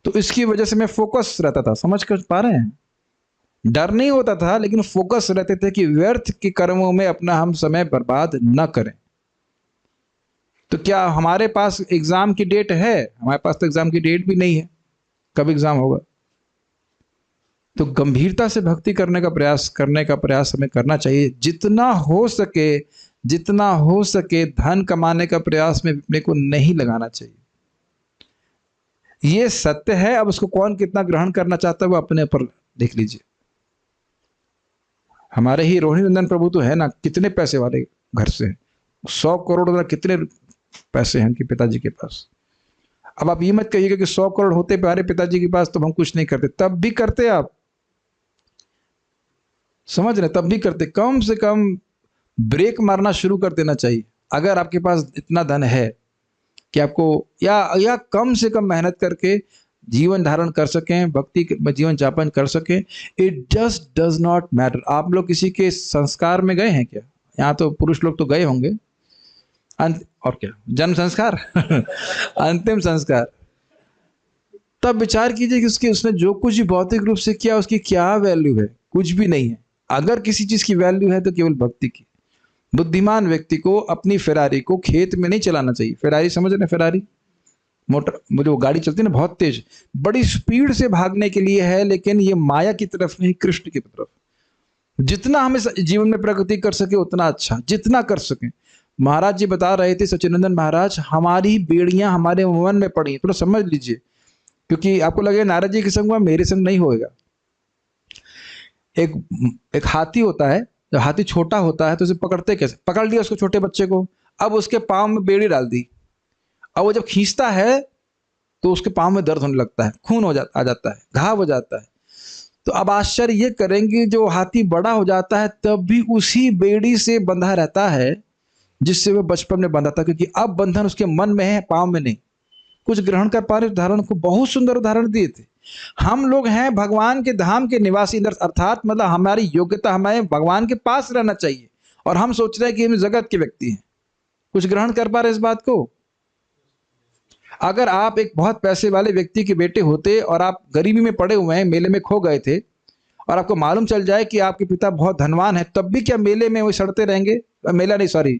तो इसकी वजह से मैं फोकस रहता था। समझ कर पा रहे हैं? डर नहीं होता था, लेकिन फोकस रहते थे कि व्यर्थ के कर्मों में अपना हम समय बर्बाद न करें। तो क्या हमारे पास एग्जाम की डेट है? हमारे पास तो एग्जाम की डेट भी नहीं है, कब एग्जाम होगा। तो गंभीरता से भक्ति करने का प्रयास हमें करना चाहिए। जितना हो सके धन कमाने का प्रयास में अपने को नहीं लगाना चाहिए। ये सत्य है। अब उसको कौन कितना ग्रहण करना चाहता है वो अपने ऊपर देख लीजिए। हमारे ही रोहिणी नंदन प्रभु तो है ना, कितने पैसे वाले घर से हैं, 100 करोड़ कितने पैसे हैं उनके पिताजी के पास। अब आप ये मत कहिएगा कि 100 करोड़ होते हमारे पिताजी के पास तो हम कुछ नहीं करते, तब भी करते। आप समझ रहे? तब भी करते। कम से कम ब्रेक मारना शुरू कर देना चाहिए। अगर आपके पास इतना धन है कि आपको या कम से कम मेहनत करके जीवन धारण कर सकें, भक्ति में जीवन यापन कर सकें, it just does not matter. आप लोग किसी के संस्कार में गए हैं क्या? यहाँ तो पुरुष लोग तो गए होंगे। और क्या, जन्म संस्कार अंतिम संस्कार। तब विचार कीजिए कि उसने जो कुछ भी भौतिक रूप से किया उसकी क्या वैल्यू है? कुछ भी नहीं है। अगर किसी चीज की वैल्यू है तो केवल भक्ति की। बुद्धिमान व्यक्ति को अपनी फेरारी को खेत में नहीं चलाना चाहिए। फेरारी समझ रहे? फेरारी मोटर, मुझे वो गाड़ी चलती है ना बहुत तेज, बड़ी स्पीड से भागने के लिए है, लेकिन ये माया की तरफ नहीं, कृष्ण की तरफ। जितना हमें जीवन में प्रगति कर सके उतना अच्छा, जितना कर सके। महाराज जी बता रहे थे, सच्चिदानंद महाराज, हमारी बेड़ियां हमारे मन में पड़ी, थोड़ा समझ लीजिए, क्योंकि आपको लगे नारद जी के संग हुआ, मेरे संग नहीं होएगा। एक हाथी होता है, जब हाथी छोटा होता है तो उसे पकड़ते कैसे? पकड़ लिया उसको, छोटे बच्चे को, अब उसके पांव में बेड़ी डाल दी। अब वो जब खींचता है तो उसके पांव में दर्द होने लगता है, खून आ जाता है, घाव हो जाता है। तो अब आश्चर्य ये करेंगे, जो हाथी बड़ा हो जाता है तब भी उसी बेड़ी से बंधा रहता है जिससे वह बचपन में बंधा था, क्योंकि अब बंधन उसके मन में है, पांव में नहीं। कुछ ग्रहण कर पा रहे? उदाहरण को बहुत सुंदर उदाहरण दिए थे। हम लोग हैं भगवान के धाम के निवासी, अर्थात मतलब हमारी योग्यता हमें भगवान के पास रहना चाहिए, और हम सोच रहे हैं कि हम जगत के व्यक्ति हैं। कुछ ग्रहण कर पा रहे इस बात को? अगर आप एक बहुत पैसे वाले व्यक्ति के बेटे होते और आप गरीबी में पड़े हुए हैं, मेले में खो गए थे, और आपको मालूम चल जाए कि आपके पिता बहुत धनवान है, तब भी क्या मेले में वही सड़ते रहेंगे? मेला नहीं, सॉरी,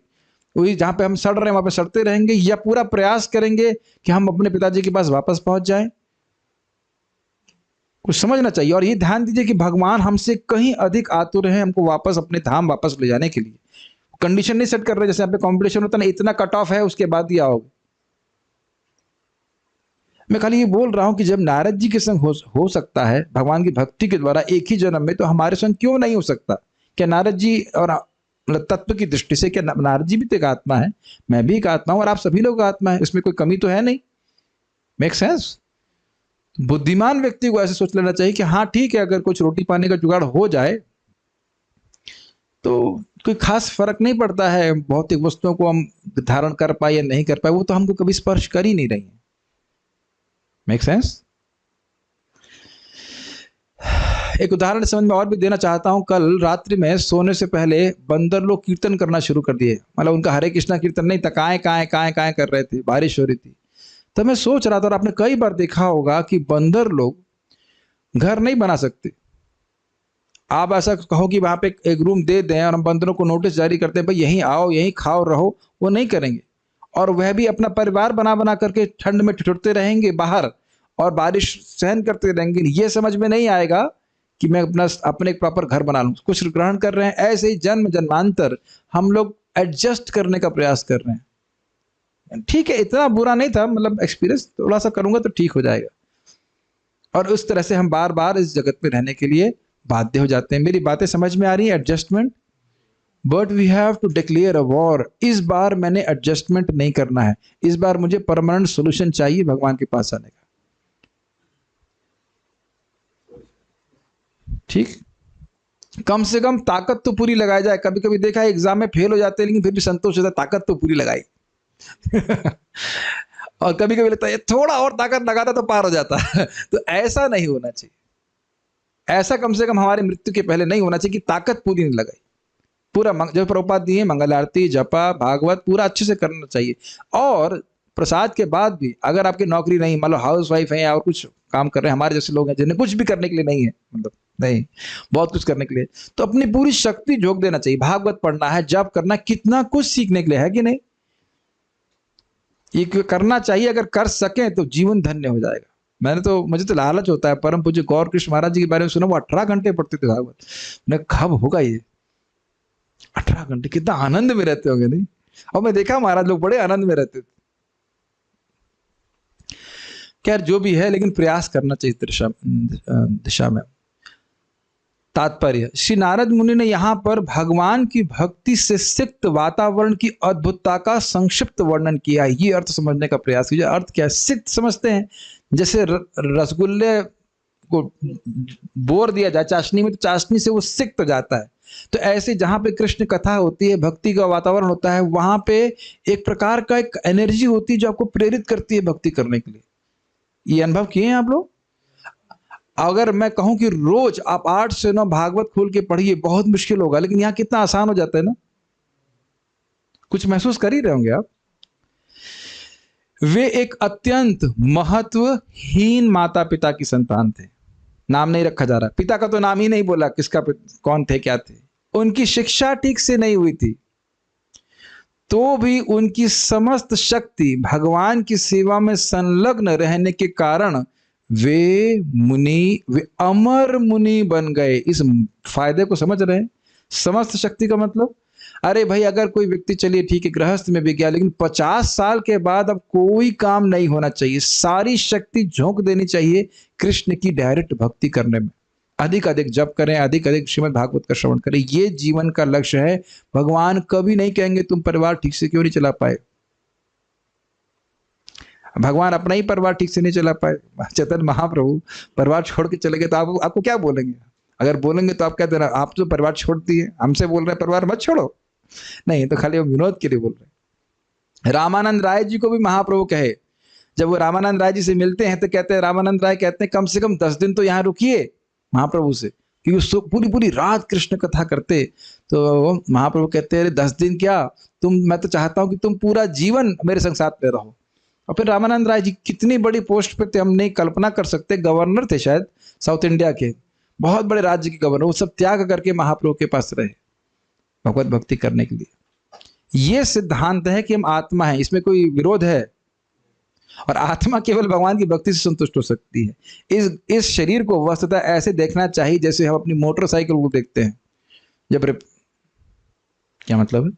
वही जहां पे हम सड़ रहे हैं वहां पे सड़ते रहेंगे, या पूरा प्रयास करेंगे कि हम अपने पिताजी के पास वापस पहुंच जाएं? कुछ समझना चाहिए। और ये ध्यान दीजिए कि भगवान हमसे कहीं अधिक आतुर है हमको वापस अपने धाम वापस ले जाने के लिए। कंडीशन नहीं सेट कर रहे, जैसे यहाँ पे कॉम्पिटिशन होता है ना, इतना कट ऑफ है उसके बाद ही आओगे। मैं खाली ये बोल रहा हूं कि जब नारद जी के संग हो सकता है भगवान की भक्ति के द्वारा एक ही जन्म में, तो हमारे संग क्यों नहीं हो सकता? क्या नारद जी और मतलब तत्व की दृष्टि से क्या नारद जी भी तो एक आत्मा है, मैं भी एक आत्मा हूं और आप सभी लोग आत्मा है, इसमें कोई कमी तो है नहीं। Make sense? बुद्धिमान व्यक्ति को ऐसे सोच लेना चाहिए कि हाँ ठीक है, अगर कुछ रोटी पानी का जुगाड़ हो जाए तो कोई खास फर्क नहीं पड़ता है, भौतिक वस्तुओं को हम धारण कर पाए या नहीं कर पाए, वो तो हमको कभी स्पर्श कर ही नहीं रही है। Make sense? एक उदाहरण समझ में और भी देना चाहता हूं। कल रात्रि में सोने से पहले बंदर लोग कीर्तन करना शुरू कर दिए, मतलब उनका हरे कृष्णा कीर्तन नहीं था, काएं काएं काएं काएं कर रहे थे, बारिश हो रही थी। तो मैं सोच रहा था, और आपने कई बार देखा होगा कि बंदर लोग घर नहीं बना सकते। आप ऐसा कहो कि वहां पे एक रूम दे दें और हम बंदरों को नोटिस जारी करते हैं भाई यहीं आओ यहीं खाओ रहो, वो नहीं करेंगे। और वह भी अपना परिवार बना बना करके ठंड में ठिठुरते रहेंगे बाहर और बारिश सहन करते रहेंगे। ये समझ में नहीं आएगा कि मैं अपने एक प्रॉपर घर बना लूं, कुछ ग्रहण कर रहे हैं। ऐसे ही जन्म जन्मांतर हम लोग एडजस्ट करने का प्रयास कर रहे हैं। ठीक है, इतना बुरा नहीं था, मतलब एक्सपीरियंस थोड़ा सा करूंगा तो ठीक हो जाएगा। और उस तरह से हम बार बार इस जगत में रहने के लिए बाध्य हो जाते हैं। मेरी बातें समझ में आ रही है? Adjustment. But we have to declare a war. इस बार मैंने एडजस्टमेंट नहीं करना है, इस बार मुझे परमानेंट सोल्यूशन चाहिए भगवान के पास आने का। ठीक, कम से कम ताकत तो पूरी लगाई जाए। कभी कभी देखा है एग्जाम में फेल हो जाते हैं लेकिन फिर भी संतोष होता है, ताकत तो पूरी लगाई। और कभी कभी लगता है थोड़ा और ताकत लगाता तो पार हो जाता। तो ऐसा नहीं होना चाहिए। ऐसा कम से कम हमारी मृत्यु के पहले नहीं होना चाहिए कि ताकत पूरी नहीं लगाई। पूरा जो प्रभुपाद दिए मंगल आरती जपा भागवत पूरा अच्छे से करना चाहिए। और प्रसाद के बाद भी अगर आपकी नौकरी नहीं, मान लो हाउस वाइफ है और कुछ काम कर रहे हैं, हमारे जैसे लोग हैं जिन्हें कुछ भी करने के लिए नहीं है, मतलब नहीं बहुत कुछ करने के लिए, तो अपनी पूरी शक्ति झोंक देना चाहिए। भागवत पढ़ना है, जप करना, कितना कुछ सीखने के लिए है कि नहीं, ये करना चाहिए। अगर कर सकें तो जीवन धन्य हो जाएगा। मुझे तो लालच होता है। परम पूज्य गौर कृष्ण महाराज जी के बारे में सुना, वो 18 घंटे पढ़ते थे भागवत। मैंने कब होगा ये 18 घंटे, कितना आनंद में रहते होंगे नहीं? और मैं देखा महाराज लोग बड़े आनंद में रहते थे। खैर जो भी है, लेकिन प्रयास करना चाहिए दिशा में। तात्पर्य, श्री नारद मुनि ने यहाँ पर भगवान की भक्ति से सिक्त वातावरण की अद्भुतता का संक्षिप्त वर्णन किया। ये अर्थ समझने का प्रयास कीजिए। अर्थ क्या है? सिक्त समझते हैं, जैसे रसगुल्ले को बोर दिया जाए चाशनी में, तो चाशनी से वो सिक्त जाता है। तो ऐसे जहां पे कृष्ण कथा होती है, भक्ति का वातावरण होता है, वहां पे एक प्रकार का एक एनर्जी होती है जो आपको प्रेरित करती है भक्ति करने के लिए। ये अनुभव किए हैं आप लोग? अगर मैं कहूं कि रोज आप 8 से 9 भागवत खोल के पढ़िए, बहुत मुश्किल होगा, लेकिन यहां कितना आसान हो जाता है ना। कुछ महसूस कर ही रहे होंगे आप। वे एक अत्यंत महत्वहीन माता पिता की संतान थे। नाम नहीं रखा जा रहा, पिता का तो नाम ही नहीं बोला, किसका कौन थे क्या थे। उनकी शिक्षा ठीक से नहीं हुई थी, तो भी उनकी समस्त शक्ति भगवान की सेवा में संलग्न रहने के कारण वे अमर मुनि बन गए। इस फायदे को समझ रहे हैं? समस्त शक्ति का मतलब, अरे भाई अगर कोई व्यक्ति, चलिए ठीक है गृहस्थ में भी गया, लेकिन 50 साल के बाद अब कोई काम नहीं होना चाहिए, सारी शक्ति झोंक देनी चाहिए कृष्ण की डायरेक्ट भक्ति करने में। अधिक अधिक जप करें, अधिक अधिक श्रीमद् भागवत का श्रवण करें, ये जीवन का लक्ष्य है। भगवान कभी नहीं कहेंगे तुम परिवार ठीक से क्यों नहीं चला पाए। भगवान अपना ही परिवार ठीक से नहीं चला पाए। चैतन्य महाप्रभु परिवार छोड़ के चले गए, तो आपको क्या बोलेंगे? अगर बोलेंगे तो आप क्या देना, आप तो परिवार छोड़ दिए, हमसे बोल रहे हैं परिवार मत छोड़ो। नहीं, तो खाली वो विनोद के लिए बोल रहे हैं। रामानंद राय जी को भी महाप्रभु कहे, जब वो रामानंद राय जी से मिलते हैं तो कहते हैं, रामानंद राय कहते हैं कम से कम 10 दिन तो यहाँ रुकिए महाप्रभु से, क्योंकि पूरी पूरी रात कृष्ण कथा करते। तो महाप्रभु कहते हैं 10 दिन क्या, मैं तो चाहता हूं कि तुम पूरा जीवन मेरे संग साथ में रहो। और फिर रामानंद राय जी कितनी बड़ी पोस्ट पे थे, हम नहीं कल्पना कर सकते। गवर्नर थे शायद साउथ इंडिया के, बहुत बड़े राज्य के गवर्नर, वो सब त्याग करके महाप्रभु के पास रहे भगवत भक्ति करने के लिए। ये सिद्धांत है कि हम आत्मा हैं, इसमें कोई विरोध है। और आत्मा केवल भगवान की भक्ति से संतुष्ट हो सकती है। इस शरीर को वस्तुतः ऐसे देखना चाहिए जैसे हम अपनी मोटरसाइकिल को देखते हैं। जब क्या मतलब है,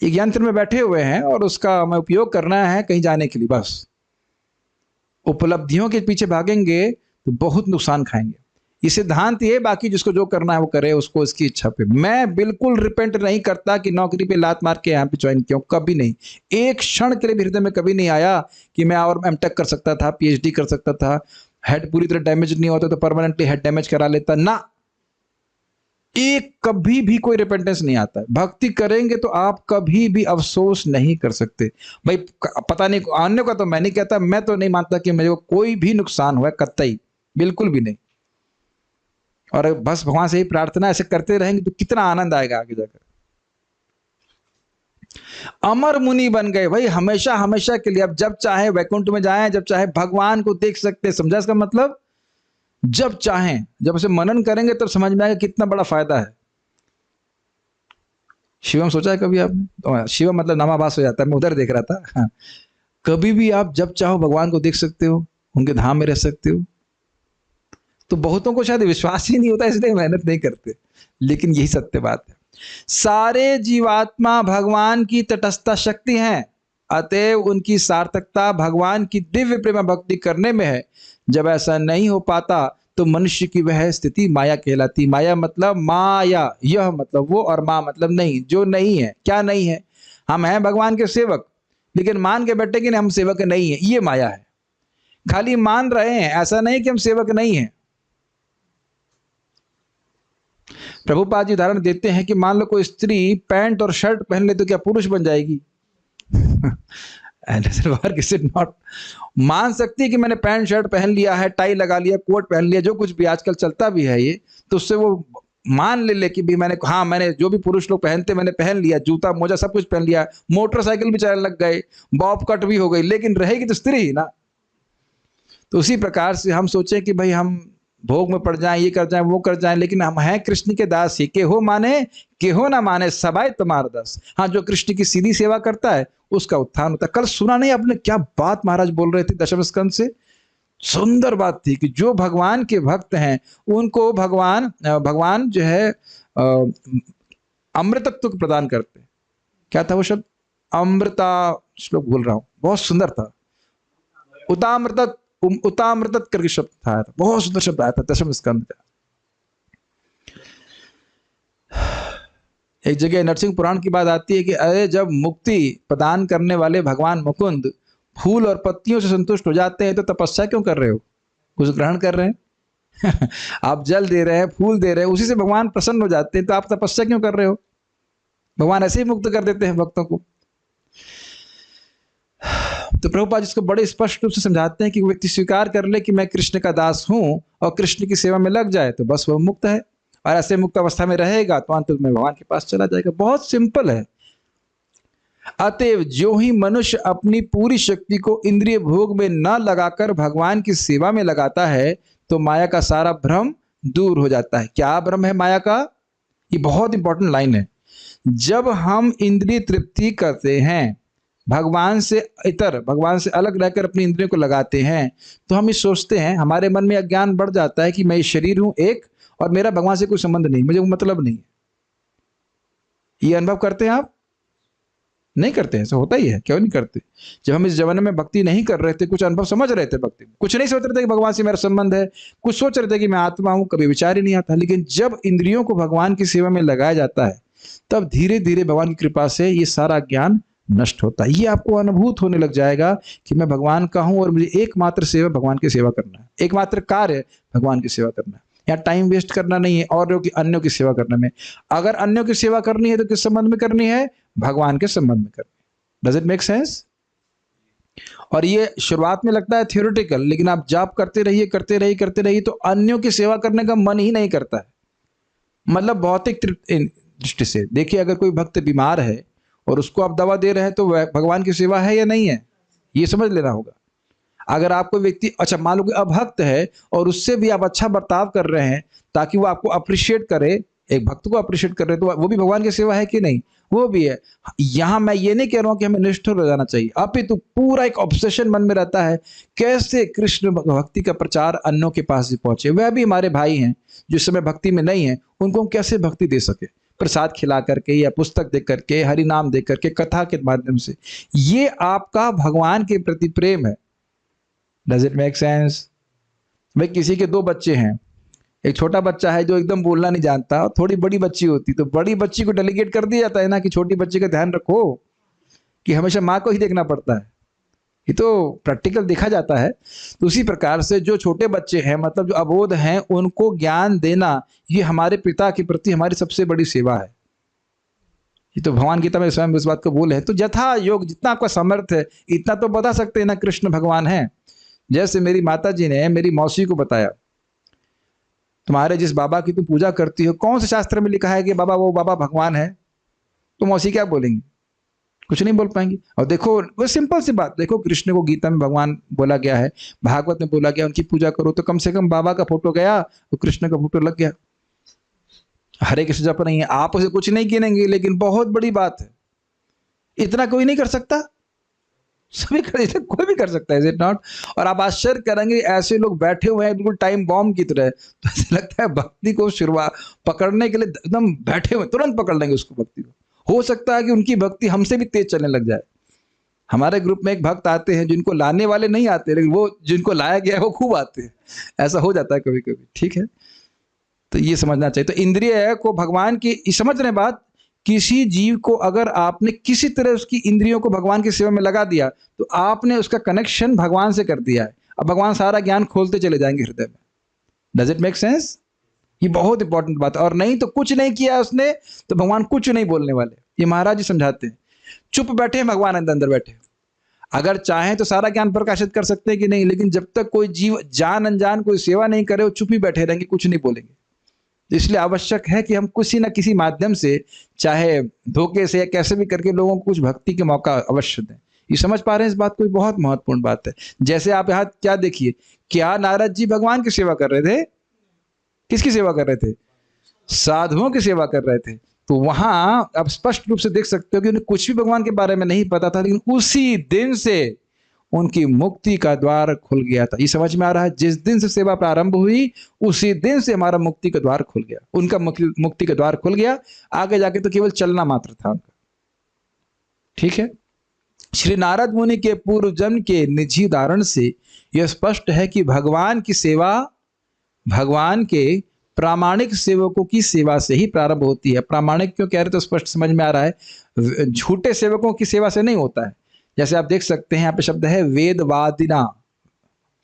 एक यंत्र में बैठे हुए हैं और उसका हमें उपयोग करना है कहीं जाने के लिए, बस उपलब्धियों के पीछे भागेंगे तो बहुत नुकसान खाएंगे। ये सिद्धांत ये, बाकी जिसको जो करना है वो करे, उसको उसकी इच्छा पे। मैं बिल्कुल रिपेंट नहीं करता कि नौकरी पे लात मार के यहाँ पे ज्वाइन किया हूँ, कभी नहीं। एक क्षण के लिए भी हृदय में कभी नहीं आया कि मैं और एमटेक कर सकता था, पीएचडी कर सकता था, हेड पूरी तरह डैमेज नहीं होता तो परमानेंटली हेड डैमेज करा लेता ना। एक कभी भी कोई रिपेंटेंस नहीं आता है। भक्ति करेंगे तो आप कभी भी अफसोस नहीं कर सकते। भाई पता नहीं अन्य का तो मैं नहीं कहता, मैं तो नहीं मानता कि मेरे को कोई भी नुकसान हुआ, कतई बिल्कुल भी नहीं। और बस भगवान से ही प्रार्थना, ऐसे करते रहेंगे तो कितना आनंद आएगा आगे जाकर। अमर मुनि बन गए भाई, हमेशा हमेशा के लिए। अब जब चाहे वैकुंठ में जाएं, जब चाहे भगवान को देख सकते हैं। समझा इसका मतलब? जब चाहें, जब उसे मनन करेंगे तब समझ में आएगा कितना बड़ा फायदा है। शिवम सोचा है कभी आपने? तो शिवम मतलब नामाभास हो जाता है, मैं उधर देख रहा था। हाँ। कभी भी आप जब चाहो भगवान को देख सकते हो, उनके धाम में रह सकते हो। तो बहुतों को शायद विश्वास ही नहीं होता, इसलिए मेहनत नहीं करते, लेकिन यही सत्य बात है। सारे जीवात्मा भगवान की तटस्थ शक्ति हैं, अतएव उनकी सार्थकता भगवान की दिव्य प्रेम भक्ति करने में है। जब ऐसा नहीं हो पाता तो मनुष्य की वह स्थिति माया कहलाती। माया मतलब माया, यह मतलब वो, और माँ मतलब नहीं, जो नहीं है। क्या नहीं है? हम हैं भगवान के सेवक, लेकिन मान के बैठे कि हम सेवक नहीं है, ये माया है। खाली मान रहे हैं, ऐसा नहीं कि हम सेवक नहीं हैं। प्रभुपाद जी उदाहरण देते हैं कि मान लो कोई स्त्री पैंट और शर्ट पहन ले तो क्या पुरुष बन जाएगी? नॉट। मान सकती है कि मैंने पैंट शर्ट पहन लिया है, टाई लगा लिया, कोट पहन लिया, जो कुछ भी आजकल चलता भी है ये, तो उससे वो मान ले कि भी मैंने, हाँ मैंने जो भी पुरुष लोग पहनते मैंने पहन लिया, जूता मोजा सब कुछ पहन लिया, मोटरसाइकिल भी चलाने लग गए, बॉब कट भी हो गई, लेकिन रहेगी तो स्त्री ही ना। तो उसी प्रकार से हम सोचें कि भाई हम भोग में पड़ जाएं, ये कर जाएं, वो कर जाएं, लेकिन हम हैं कृष्ण के दास ही। के हो माने, के हो ना माने, सबाई तुम्हारा दास। हाँ, जो कृष्ण की सीधी सेवा करता है उसका उत्थान होता है। कल सुना नहीं आपने क्या बात महाराज बोल रहे थे दशम स्कंद से? सुंदर बात थी कि जो भगवान के भक्त हैं उनको भगवान जो है अमृतत्व प्रदान करते हैं। क्या था वो शब्द? अमृता श्लोक बोल रहा हूं, बहुत सुंदर था। उतामृतत करके शब्द था, बहुत सुंदर शब्द आया था दशम स्कंद का। एक जगह नरसिंह पुराण की बात आती है कि अरे जब मुक्ति प्रदान करने वाले भगवान मुकुंद फूल और पत्तियों से संतुष्ट हो जाते हैं तो तपस्या क्यों कर रहे हो? कुछ ग्रहण कर रहे हैं आप जल दे रहे हैं, फूल दे रहे हैं, उसी से भगवान प्रसन्न हो जाते हैं, तो आप तपस्या क्यों कर रहे हो? भगवान ऐसे ही मुक्त कर देते हैं भक्तों को। तो प्रभुपाद इसको बड़े स्पष्ट रूप से समझाते हैं कि व्यक्ति स्वीकार कर ले कि मैं कृष्ण का दास हूं और कृष्ण की सेवा में लग जाए तो बस वह मुक्त है, और ऐसे मुक्त अवस्था में रहेगा तो अंत में भगवान के पास चला जाएगा। बहुत सिंपल है। अतएव जो ही मनुष्य अपनी पूरी शक्ति को इंद्रिय भोग में न लगाकर भगवान की सेवा में लगाता है तो माया का सारा भ्रम दूर हो जाता है। क्या भ्रम है माया का? ये बहुत इंपॉर्टेंट लाइन है। जब हम इंद्रिय तृप्ति करते हैं, भगवान से इतर, भगवान से अलग रहकर अपनी इंद्रियों को लगाते हैं, तो हम ये सोचते हैं, हमारे मन में अज्ञान बढ़ जाता है कि मैं शरीर हूं एक, और मेरा भगवान से कोई संबंध नहीं, मुझे कोई मतलब नहीं। ये अनुभव करते हैं आप? नहीं करते हैं? ऐसा होता ही है, क्यों नहीं करते? जब हम इस जमाने में भक्ति नहीं कर रहे थे, कुछ अनुभव समझ रहे थे, भक्ति कुछ नहीं सोच रहे थे कि भगवान से मेरा संबंध है, कुछ सोच रहे थे कि मैं आत्मा हूं, कभी विचार ही नहीं आता। लेकिन जब इंद्रियों को भगवान की सेवा में लगाया जाता है तब धीरे धीरे भगवान की कृपा से ये सारा ज्ञान नष्ट होता है। ये आपको अनुभूत होने लग जाएगा कि मैं भगवान का हूं और मुझे एकमात्र सेवा भगवान की सेवा करना है, एकमात्र कार्य भगवान की सेवा करना है। यहाँ टाइम वेस्ट करना नहीं है और अन्यों की सेवा करने में। अगर अन्यों की सेवा करनी है तो किस संबंध में करनी है? भगवान के संबंध में करनी है। Does it make sense? और ये शुरुआत में लगता है थियोरेटिकल, लेकिन आप जाप करते रहिए तो अन्यों की सेवा करने का मन ही नहीं करता है। मतलब भौतिक दृष्टि से देखिए, अगर कोई भक्त बीमार है और उसको आप दवा दे रहे हैं तो वह भगवान की सेवा है या नहीं है, ये समझ लेना होगा। अगर आपको व्यक्ति, अच्छा मान लो कि अभक्त है और उससे भी आप अच्छा बर्ताव कर रहे हैं ताकि वो आपको अप्रिशिएट करे, एक भक्त को अप्रिशिएट कर रहे, तो वो भी भगवान की सेवा है कि नहीं? वो भी है। यहां मैं ये नहीं कह रहा हूं कि हमें निष्ठुर हो जाना चाहिए, अपितु पूरा एक ऑब्सेशन मन में रहता है कैसे कृष्ण भक्ति का प्रचार अन्यों के पास भी पहुंचे। वह भी हमारे भाई हैं जो इस समय भक्ति में नहीं है, उनको हम कैसे भक्ति दे सके, प्रसाद खिला करके या पुस्तक दे करके, हरि नाम दे करके, कथा के माध्यम से। ये आपका भगवान के प्रति प्रेम है। Does it make sense? भाई किसी के दो बच्चे हैं, एक छोटा बच्चा है जो एकदम बोलना नहीं जानता और थोड़ी बड़ी बच्ची होती, तो बड़ी बच्ची को डेलीगेट कर दिया जाता है ना कि छोटी बच्ची का ध्यान रखो, कि हमेशा माँ को ही देखना पड़ता है। ये तो प्रैक्टिकल देखा जाता है। तो उसी प्रकार से जो छोटे बच्चे हैं, मतलब जो अबोध हैं, उनको ज्ञान देना ये हमारे पिता के प्रति हमारी सबसे बड़ी सेवा है। ये तो भगवान गीता में स्वयं इस बात को बोले हैं। तो यथा योग, जितना आपका सामर्थ्य है इतना तो बता सकते हैं ना, कृष्ण भगवान हैं। जैसे मेरी माता जी ने मेरी मौसी को बताया, तुम्हारे जिस बाबा की तुम पूजा करती हो, कौन से शास्त्र में लिखा है कि बाबा वो बाबा भगवान है? तो मौसी क्या बोलेंगी? कुछ नहीं बोल पाएंगी। और देखो वो सिंपल सी बात, देखो कृष्ण को गीता में भगवान बोला गया है, भागवत में बोला गया उनकी पूजा करो, तो कम से कम बाबा का फोटो गया तो कृष्ण का फोटो लग गया। हरे कृष्ण जप नहीं है, आप उसे कुछ नहीं गिनेंगे, लेकिन बहुत बड़ी बात है। इतना कोई नहीं कर सकता, सभी कर, कोई भी कर सकता है, इज इट नॉट? और आप आश्चर्य करेंगे, ऐसे लोग बैठे हुए हैं बिल्कुल टाइम बॉम्ब की तरह, तो ऐसा लगता है भक्ति को शुरुआत पकड़ने के लिए एकदम बैठे हुए, तुरंत पकड़ लेंगे उसको, भक्ति को। हो सकता है कि उनकी भक्ति हमसे भी तेज चलने लग जाए। हमारे ग्रुप में एक भक्त आते हैं जिनको लाने वाले नहीं आते, लेकिन वो जिनको लाया गया है वो खूब आते हैं। ऐसा हो जाता है कभी कभी, ठीक है? तो ये समझना चाहिए। तो इंद्रिय को भगवान की, समझ रहे बात, किसी जीव को अगर आपने किसी तरह उसकी इंद्रियों को भगवान की सेवा में लगा दिया तो आपने उसका कनेक्शन भगवान से कर दिया है। अब भगवान सारा ज्ञान खोलते चले जाएंगे हृदय में। Does it make sense? ये बहुत इंपॉर्टेंट बात है। और नहीं तो कुछ नहीं किया उसने तो भगवान कुछ नहीं बोलने वाले। ये महाराज जी समझाते हैं। चुप बैठे हैं भगवान, अंदर बैठे, अगर चाहें तो सारा ज्ञान प्रकाशित कर सकते हैं कि नहीं, लेकिन जब तक कोई जीव जान अनजान कोई सेवा नहीं करे वो चुप ही बैठे रहेंगे, कुछ नहीं बोलेंगे। इसलिए आवश्यक है कि हम किसी न किसी माध्यम से, चाहे धोखे से या कैसे भी करके, लोगों को कुछ भक्ति के मौका अवश्य दें। ये समझ पा रहे हैं इस बात को? बहुत महत्वपूर्ण बात है। जैसे आप यहाँ क्या देखिए, क्या नारद जी भगवान की सेवा कर रहे थे? किसकी सेवा कर रहे थे? साधुओं की सेवा कर रहे थे। तो वहां आप स्पष्ट रूप से देख सकते हो कि उन्हें कुछ भी भगवान के बारे में नहीं पता था, लेकिन उसी दिन से उनकी मुक्ति का द्वार खुल गया था। ये समझ में आ रहा है? जिस दिन से सेवा प्रारंभ हुई उसी दिन से हमारा मुक्ति का द्वार खुल गया, उनका मुक्ति का द्वार खुल गया। आगे जाके तो केवल चलना मात्र था उनका, ठीक है? श्री नारद मुनि के पूर्व जन्म के निजी उदाहरण से यह स्पष्ट है कि भगवान की सेवा भगवान के प्रामाणिक सेवकों की सेवा से ही प्रारंभ होती है। प्रामाणिक क्यों कह रहे तो स्पष्ट समझ में आ रहा है, झूठे सेवकों की सेवा से नहीं होता है। जैसे आप देख सकते हैं यहाँ पे शब्द है वेदवादिना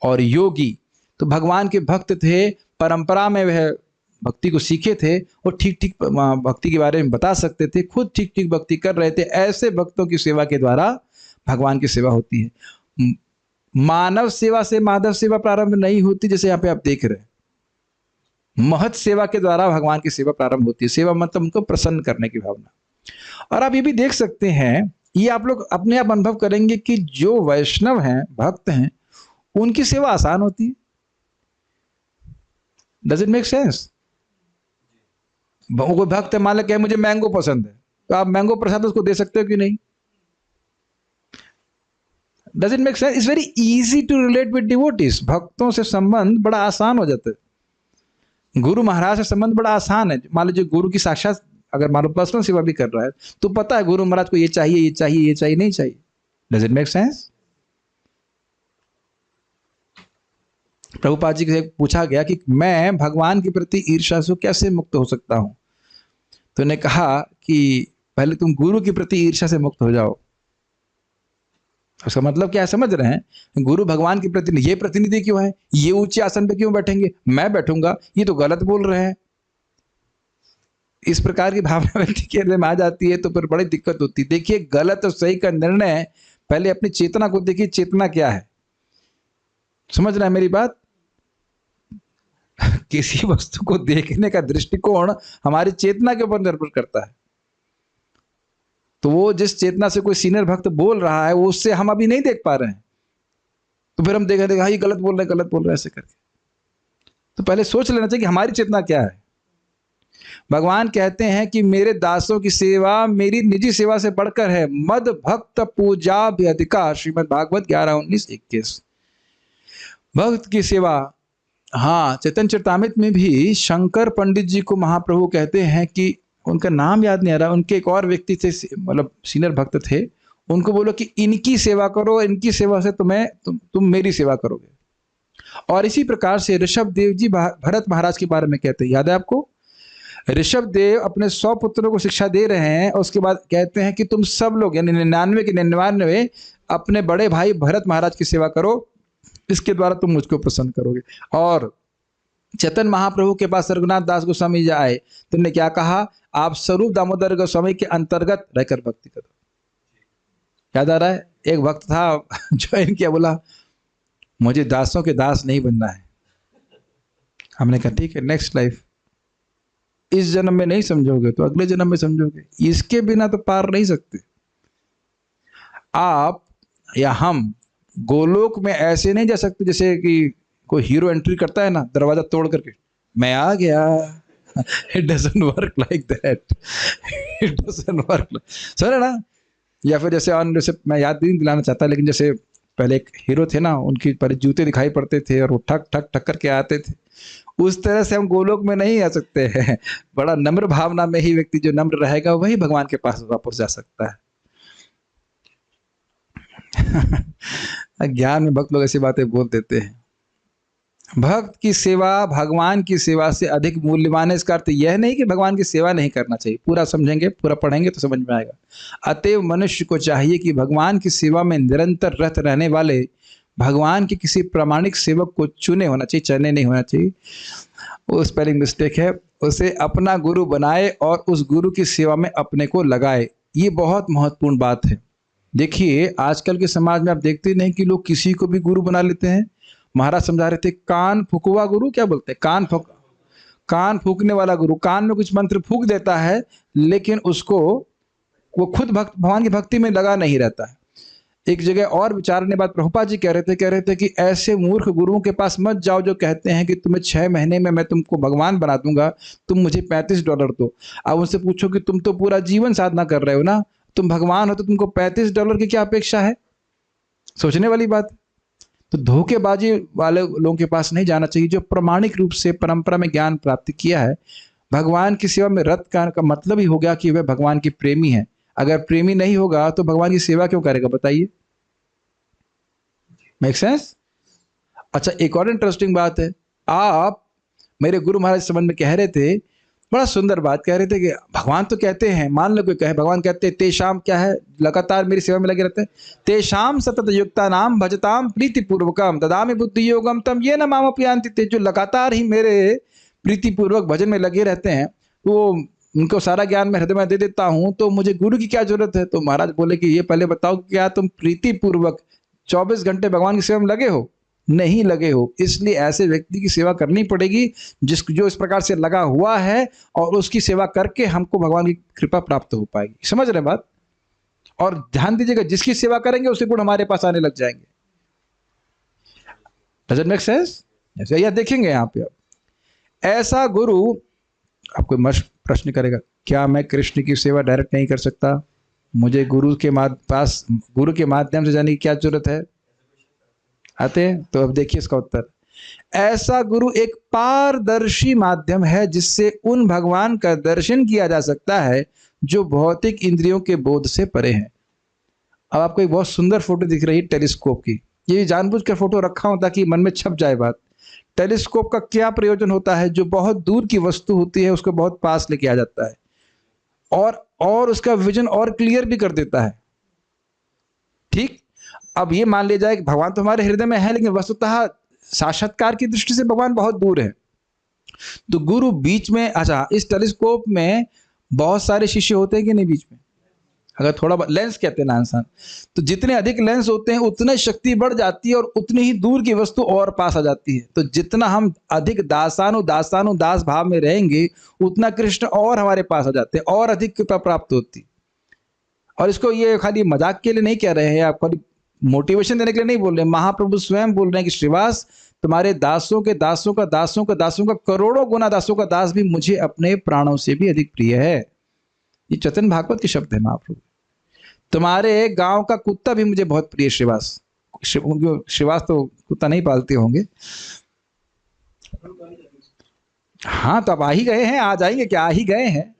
और योगी, तो भगवान के भक्त थे, परंपरा में वह भक्ति को सीखे थे और ठीक ठीक भक्ति के बारे में बता सकते थे, खुद ठीक ठीक भक्ति कर रहे थे। ऐसे भक्तों की सेवा के द्वारा भगवान की सेवा होती है। मानव सेवा से माधव सेवा प्रारंभ नहीं होती, जैसे यहाँ पे आप देख रहे हैं। महत सेवा के द्वारा भगवान की सेवा प्रारंभ होती है। सेवा मतलब उनको प्रसन्न करने की भावना। और आप ये भी देख सकते हैं, ये आप लोग अपने आप अनुभव करेंगे कि जो वैष्णव हैं, भक्त हैं, उनकी सेवा आसान होती है। Does it make sense? कोई भक्त है, मान लो मुझे मैंगो पसंद है, तो आप मैंगो प्रसाद उसको दे सकते हो कि नहीं? Does it make sense? It's very easy to relate with devotees. भक्तों से संबंध बड़ा आसान हो जाता है। गुरु महाराज से संबंध बड़ा आसान है। मान लीजिए गुरु की साक्षात अगर मान लो पर्सनल सेवा भी कर रहा है तो पता है गुरु महाराज को ये चाहिए, ये चाहिए, ये चाहिए, नहीं चाहिए। Does it make sense? Prabhupada ji से पूछा गया कि मैं भगवान के प्रति ईर्ष्या से कैसे मुक्त हो सकता हूं, तो उन्होंने कहा कि पहले तुम गुरु के प्रति ईर्ष्या से मुक्त हो जाओ। उसका मतलब क्या है समझ रहे हैं? गुरु भगवान के प्रतिनिधि, ये प्रतिनिधि क्यों है, ये ऊंचे आसन पे क्यों बैठेंगे, मैं बैठूंगा, ये तो गलत बोल रहे हैं। इस प्रकार की भावना व्यक्ति के अंदर में आ जाती है तो फिर बड़ी दिक्कत होती है। देखिए, गलत और सही का निर्णय पहले अपनी चेतना को देखिए, चेतना क्या है, समझ रहे हैं मेरी बात? किसी वस्तु को देखने का दृष्टिकोण हमारी चेतना के ऊपर निर्भर करता है। तो वो जिस चेतना से कोई सीनियर भक्त बोल रहा है वो उससे हम अभी नहीं देख पा रहे हैं, तो फिर हम देख रहे हैं ये गलत बोल रहे हैं, गलत बोल रहे हैं, ऐसे करके। तो पहले सोच लेना चाहिए कि हमारी चेतना क्या है। भगवान कहते हैं कि मेरे दासों की सेवा मेरी निजी सेवा से बढ़कर है। मद भक्त पूजा भी अधिकार, श्रीमद् भागवत 11:19-21। भक्त की सेवा, हाँ, चैतन्य चरितामृत में भी शंकर पंडित जी को महाप्रभु कहते हैं कि, उनका नाम याद नहीं आ रहा, उनके एक और व्यक्ति थे, मतलब सीनियर भक्त थे, उनको बोलो कि इनकी सेवा करो, इनकी सेवा से तुम मेरी सेवा करोगे। और इसी प्रकार से ऋषभ देव जी भरत महाराज के बारे में कहते हैं, याद है आपको? ऋषभ देव अपने 100 पुत्रों को शिक्षा दे रहे हैं और उसके बाद कहते हैं कि तुम सब लोग यानी 99 के 99 अपने बड़े भाई भरत महाराज की सेवा करो, इसके द्वारा तुम मुझको प्रसन्न करोगे। और चैतन्य महाप्रभु के पास रघुनाथ दास गोस्वामी जी आए, तुमने क्या कहा? आप स्वरूप दामोदर गोस्वामी के अंतर्गत रहकर भक्ति करो। याद आ रहा है? एक भक्त था ज्वाइन किया, बोला मुझे दासों के दास नहीं बनना है। हमने कहा ठीक है, नेक्स्ट लाइफ, इस जन्म में नहीं समझोगे तो अगले जन्म में समझोगे, इसके बिना तो पार नहीं सकते। आप या हम गोलोक में ऐसे नहीं जा सकते जैसे कि कोई हीरो एंट्री करता है ना दरवाजा तोड़ करके, मैं आ गया। It doesn't work like that, it doesn't work, sir है ना? या फिर जैसे मैं याद नहीं दिलाना चाहता, लेकिन जैसे पहले एक हीरो थे ना, उनकी पहले जूते दिखाई पड़ते थे और वो ठक ठक ठक करके आते थे, उस तरह से हम गोलोक में नहीं आ सकते हैं। बड़ा नम्र भावना में ही व्यक्ति जो नम्र रहेगा वही भगवान के पास वापस जा सकता है। ज्ञान में भक्त लोग ऐसी बातें बोल देते हैं। भक्त की सेवा भगवान की सेवा से अधिक मूल्यवान है। इसका अर्थ यह नहीं कि भगवान की सेवा नहीं करना चाहिए, पूरा समझेंगे, पूरा पढ़ेंगे तो समझ में आएगा। अतएव मनुष्य को चाहिए कि भगवान की सेवा में निरंतर रत रहने वाले भगवान के किसी प्रामाणिक सेवक को चुने होना चाहिए, चने नहीं होना चाहिए, वो स्पेलिंग मिस्टेक है, उसे अपना गुरु बनाए और उस गुरु की सेवा में अपने को लगाए। ये बहुत महत्वपूर्ण बात है। देखिए आजकल के समाज में आप देखते नहीं कि लोग किसी को भी गुरु बना लेते हैं। महाराज समझा रहे थे, कान फुकवा गुरु, क्या बोलते हैं, कान फूकने वाला गुरु। कान में कुछ मंत्र फूक देता है लेकिन उसको वो खुद भगवान की भक्ति में लगा नहीं रहता है। एक जगह और विचारने बात प्रभुपाद जी कह रहे थे कि ऐसे मूर्ख गुरुओं के पास मत जाओ जो कहते हैं कि तुम्हें 6 महीने में मैं तुमको भगवान बना दूंगा, तुम मुझे $35 दो। अब उनसे पूछो कि तुम तो पूरा जीवन साधना कर रहे हो ना, तुम भगवान हो तो तुमको $35 की क्या अपेक्षा है? सोचने वाली बात। तो धोखेबाजी वाले लोगों के पास नहीं जाना चाहिए, जो प्रमाणिक रूप से परंपरा में ज्ञान प्राप्त किया है। भगवान की सेवा में रत का मतलब ही हो गया कि वह भगवान की प्रेमी है। अगर प्रेमी नहीं होगा तो भगवान की सेवा क्यों करेगा, बताइए? Make sense? अच्छा, एक और इंटरेस्टिंग बात है, आप मेरे गुरु महाराज संबंध में कह रहे थे, बड़ा सुंदर बात कह रहे थे कि भगवान तो कहते हैं, मान लो कोई कहे, भगवान कहते हैं तेषाम, क्या है, लगातार मेरी सेवा में लगे रहते हैं, तेषाम सतत युक्ता नाम भजताम प्रीति पूर्वकम ददामि बुद्धि योगम तम ये न माम अपयांति। जो लगातार ही मेरे प्रीति पूर्वक भजन में लगे रहते हैं, तो उनको सारा ज्ञान मैं हृदय में दे देता हूं, तो मुझे गुरु की क्या जरूरत है? तो महाराज बोले कि ये पहले बताओ क्या तुम प्रीति पूर्वक 24 घंटे भगवान की सेवा में लगे हो? नहीं लगे हो। इसलिए ऐसे व्यक्ति की सेवा करनी पड़ेगी जो इस प्रकार से लगा हुआ है, और उसकी सेवा करके हमको भगवान की कृपा प्राप्त हो पाएगी। समझ रहे बात? और ध्यान दीजिएगा, जिसकी सेवा करेंगे उसके गुण हमारे पास आने लग जाएंगे। Doesn't make sense? ऐसे यह देखेंगे यहाँ पे, ऐसा गुरु आपको प्रश्न करेगा, क्या मैं कृष्ण की सेवा डायरेक्ट नहीं कर सकता? मुझे गुरु के माध्यम से जाने की क्या जरूरत है? आते हैं तो अब देखिए इसका उत्तर। ऐसा गुरु एक पारदर्शी माध्यम है जिससे उन भगवान का दर्शन किया जा सकता है जो भौतिक इंद्रियों के बोध से परे हैं। अब आपको एक बहुत सुंदर फोटो दिख रही है टेलीस्कोप की। ये जानबूझ कर फोटो रखा हूं ताकि मन में छप जाए बात। टेलीस्कोप का क्या प्रयोजन होता है? जो बहुत दूर की वस्तु होती है उसको बहुत पास लेके आ जाता है और उसका विजन और क्लियर भी कर देता है। ठीक, अब ये मान लिया जाए कि भगवान तो हमारे हृदय में है, लेकिन वस्तुतः साक्षात्कार की दृष्टि से भगवान बहुत दूर है। तो गुरु बीच में, अच्छा, इस टेलीस्कोप में बहुत सारे शिष्य होते हैं कि नहीं बीच में? अगर थोड़ा लेंस कहते हैं ना इंसान, तो जितने अधिक लेंस होते हैं उतनी शक्ति बढ़ जाती है और उतनी ही दूर की वस्तु और पास आ जाती है। तो जितना हम अधिक दास भाव में रहेंगे उतना कृष्ण और हमारे पास आ जाते हैं और अधिक कृपा प्राप्त होती। और इसको ये खाली मजाक के लिए नहीं कह रहे हैं, आपको मोटिवेशन देने के लिए नहीं बोल रहे। महाप्रभु स्वयं बोल रहे हैं कि श्रीवास, तुम्हारे दासों का करोड़ों गुना दासों का दास भी मुझे अपने प्राणों से भी अधिक प्रिय है। ये चैतन्य भागवत के शब्द है महाप्रभु। तुम्हारे गांव का कुत्ता भी मुझे बहुत प्रिय श्रीवास। श्रीवास तो कुत्ता नहीं पालते होंगे। हाँ, तो अब आ ही गए हैं, आ जाएंगे क्या, आ ही गए हैं।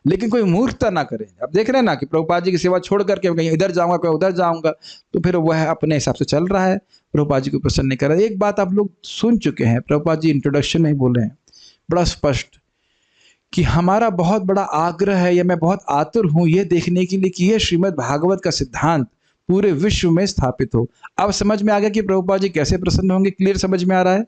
लेकिन कोई मूर्खता ना करे। अब देख रहे हैं ना कि प्रभुपाद जी की सेवा छोड़ करके कहीं इधर जाऊंगा कहीं उधर जाऊंगा, तो फिर वह अपने हिसाब से चल रहा है, प्रभुपाद जी को प्रसन्न नहीं कर रहा। एक बात आप लोग सुन चुके हैं, प्रभुपाद जी इंट्रोडक्शन में ही बोले हैं बड़ा स्पष्ट कि हमारा बहुत बड़ा आग्रह है या मैं बहुत आतुर हूं ये देखने के लिए कि यह श्रीमद् भागवत का सिद्धांत पूरे विश्व में स्थापित हो। अब समझ में आ गया कि प्रभुपाद जी कैसे प्रसन्न होंगे, क्लियर समझ में आ रहा है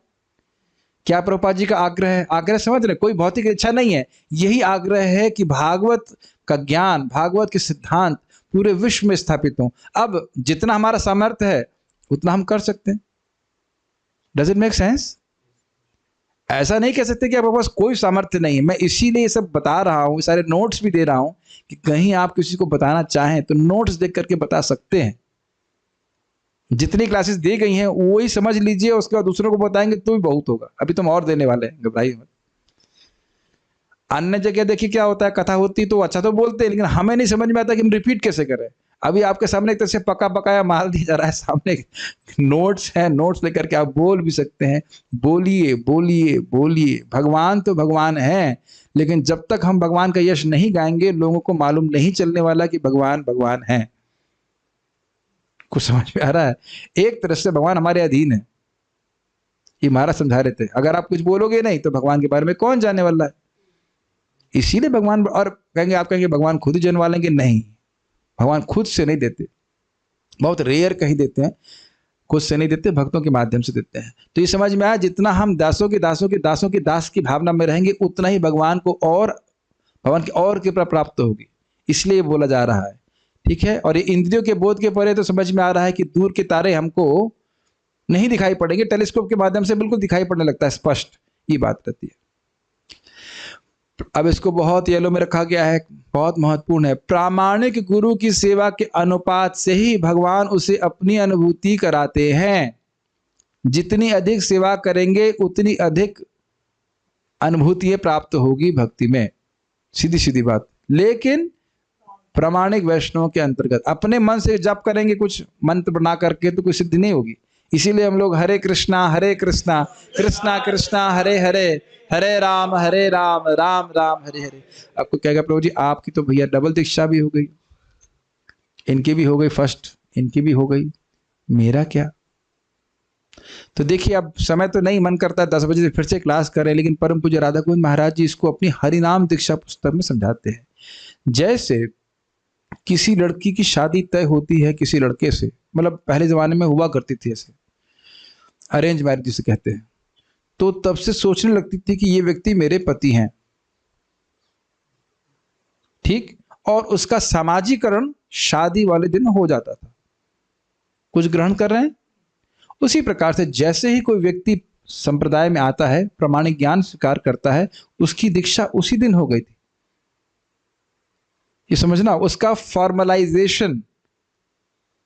क्या प्रभुपाद जी का आग्रह है। आग्रह समझ रहे, कोई भौतिक इच्छा नहीं है, यही आग्रह है कि भागवत का ज्ञान, भागवत के सिद्धांत पूरे विश्व में स्थापित हो। अब जितना हमारा सामर्थ्य है उतना हम कर सकते हैं। Does it make sense? ऐसा नहीं कह सकते कि आपके पास कोई सामर्थ्य नहीं है। मैं इसीलिए ये सब बता रहा हूं, सारे नोट्स भी दे रहा हूं कि कहीं आप किसी को बताना चाहें तो नोट्स देख करके बता सकते हैं। जितनी क्लासेस दी गई हैं वही समझ लीजिए, उसके बाद दूसरों को बताएंगे तो भी बहुत होगा। अभी तुम और देने वाले हैं, घबराइए मत। अन्य जगह देखिए क्या होता है, कथा होती तो अच्छा तो बोलते हैं, लेकिन हमें नहीं समझ में आता कि हम रिपीट कैसे करें। अभी आपके सामने एक तरह से पका पकाया माल दिया जा रहा है, सामने नोट्स है, नोट्स लेकर के आप बोल भी सकते हैं। बोलिए बोलिए बोलिए, भगवान तो भगवान है, लेकिन जब तक हम भगवान का यश नहीं गाएंगे लोगों को मालूम नहीं चलने वाला कि भगवान भगवान है। कुछ समझ में आ रहा है? एक तरह से भगवान हमारे अधीन है, ये महाराज समझा रहे थे। अगर आप कुछ बोलोगे नहीं तो भगवान के बारे में कौन जानने वाला है। इसीलिए भगवान, और कहेंगे आप कहेंगे भगवान खुद ही जनवा लेंगे, नहीं, भगवान खुद से नहीं देते, बहुत रेयर कहीं देते हैं, खुद से नहीं देते, भक्तों के माध्यम से देते हैं। तो ये समझ में आया, जितना हम दासों के दासों के दासों के दास की भावना में रहेंगे उतना ही भगवान को और भगवान की और कृपा प्राप्त होगी, इसलिए बोला जा रहा है। ठीक है, और ये इंद्रियों के बोध के परे तो समझ में आ रहा है कि दूर के तारे हमको नहीं दिखाई पड़ेंगे, टेलीस्कोप के माध्यम से बिल्कुल दिखाई पड़ने लगता है, स्पष्ट ये बात रहती है। अब इसको बहुत येलो में रखा गया है, बहुत महत्वपूर्ण है। प्रामाणिक गुरु की सेवा के अनुपात से ही भगवान उसे अपनी अनुभूति कराते हैं। जितनी अधिक सेवा करेंगे उतनी अधिक अनुभूति प्राप्त होगी भक्ति में, सीधी सीधी बात। लेकिन प्रामाणिक वैष्णव के अंतर्गत अपने मन से जप करेंगे कुछ मंत्र बना करके तो कोई सिद्धि नहीं होगी। इसीलिए हम लोग हरे कृष्णा कृष्णा कृष्णा हरे हरे, हरे राम राम राम हरे हरे। आपको कहेगा प्रभु जी आपकी तो भैया डबल दीक्षा भी हो गई, इनकी भी हो गई फर्स्ट, इनकी भी हो गई, मेरा क्या। तो देखिए अब समय तो नहीं, मन करता है 10 बजे से फिर से क्लास करें, लेकिन परम पूज्य राधा गोविंद महाराज जी इसको अपनी हरिनाम दीक्षा पुस्तक में समझाते हैं। जैसे किसी लड़की की शादी तय होती है किसी लड़के से, मतलब पहले जमाने में हुआ करती थी ऐसे, अरेंज मैरिज जिसे कहते हैं, तो तब से सोचने लगती थी कि ये व्यक्ति मेरे पति हैं, ठीक, और उसका सामाजिकरण शादी वाले दिन हो जाता था। कुछ ग्रहण कर रहे हैं? उसी प्रकार से जैसे ही कोई व्यक्ति संप्रदाय में आता है, प्रामाणिक ज्ञान स्वीकार करता है, उसकी दीक्षा उसी दिन हो गई थी। ये समझना, उसका फॉर्मलाइजेशन,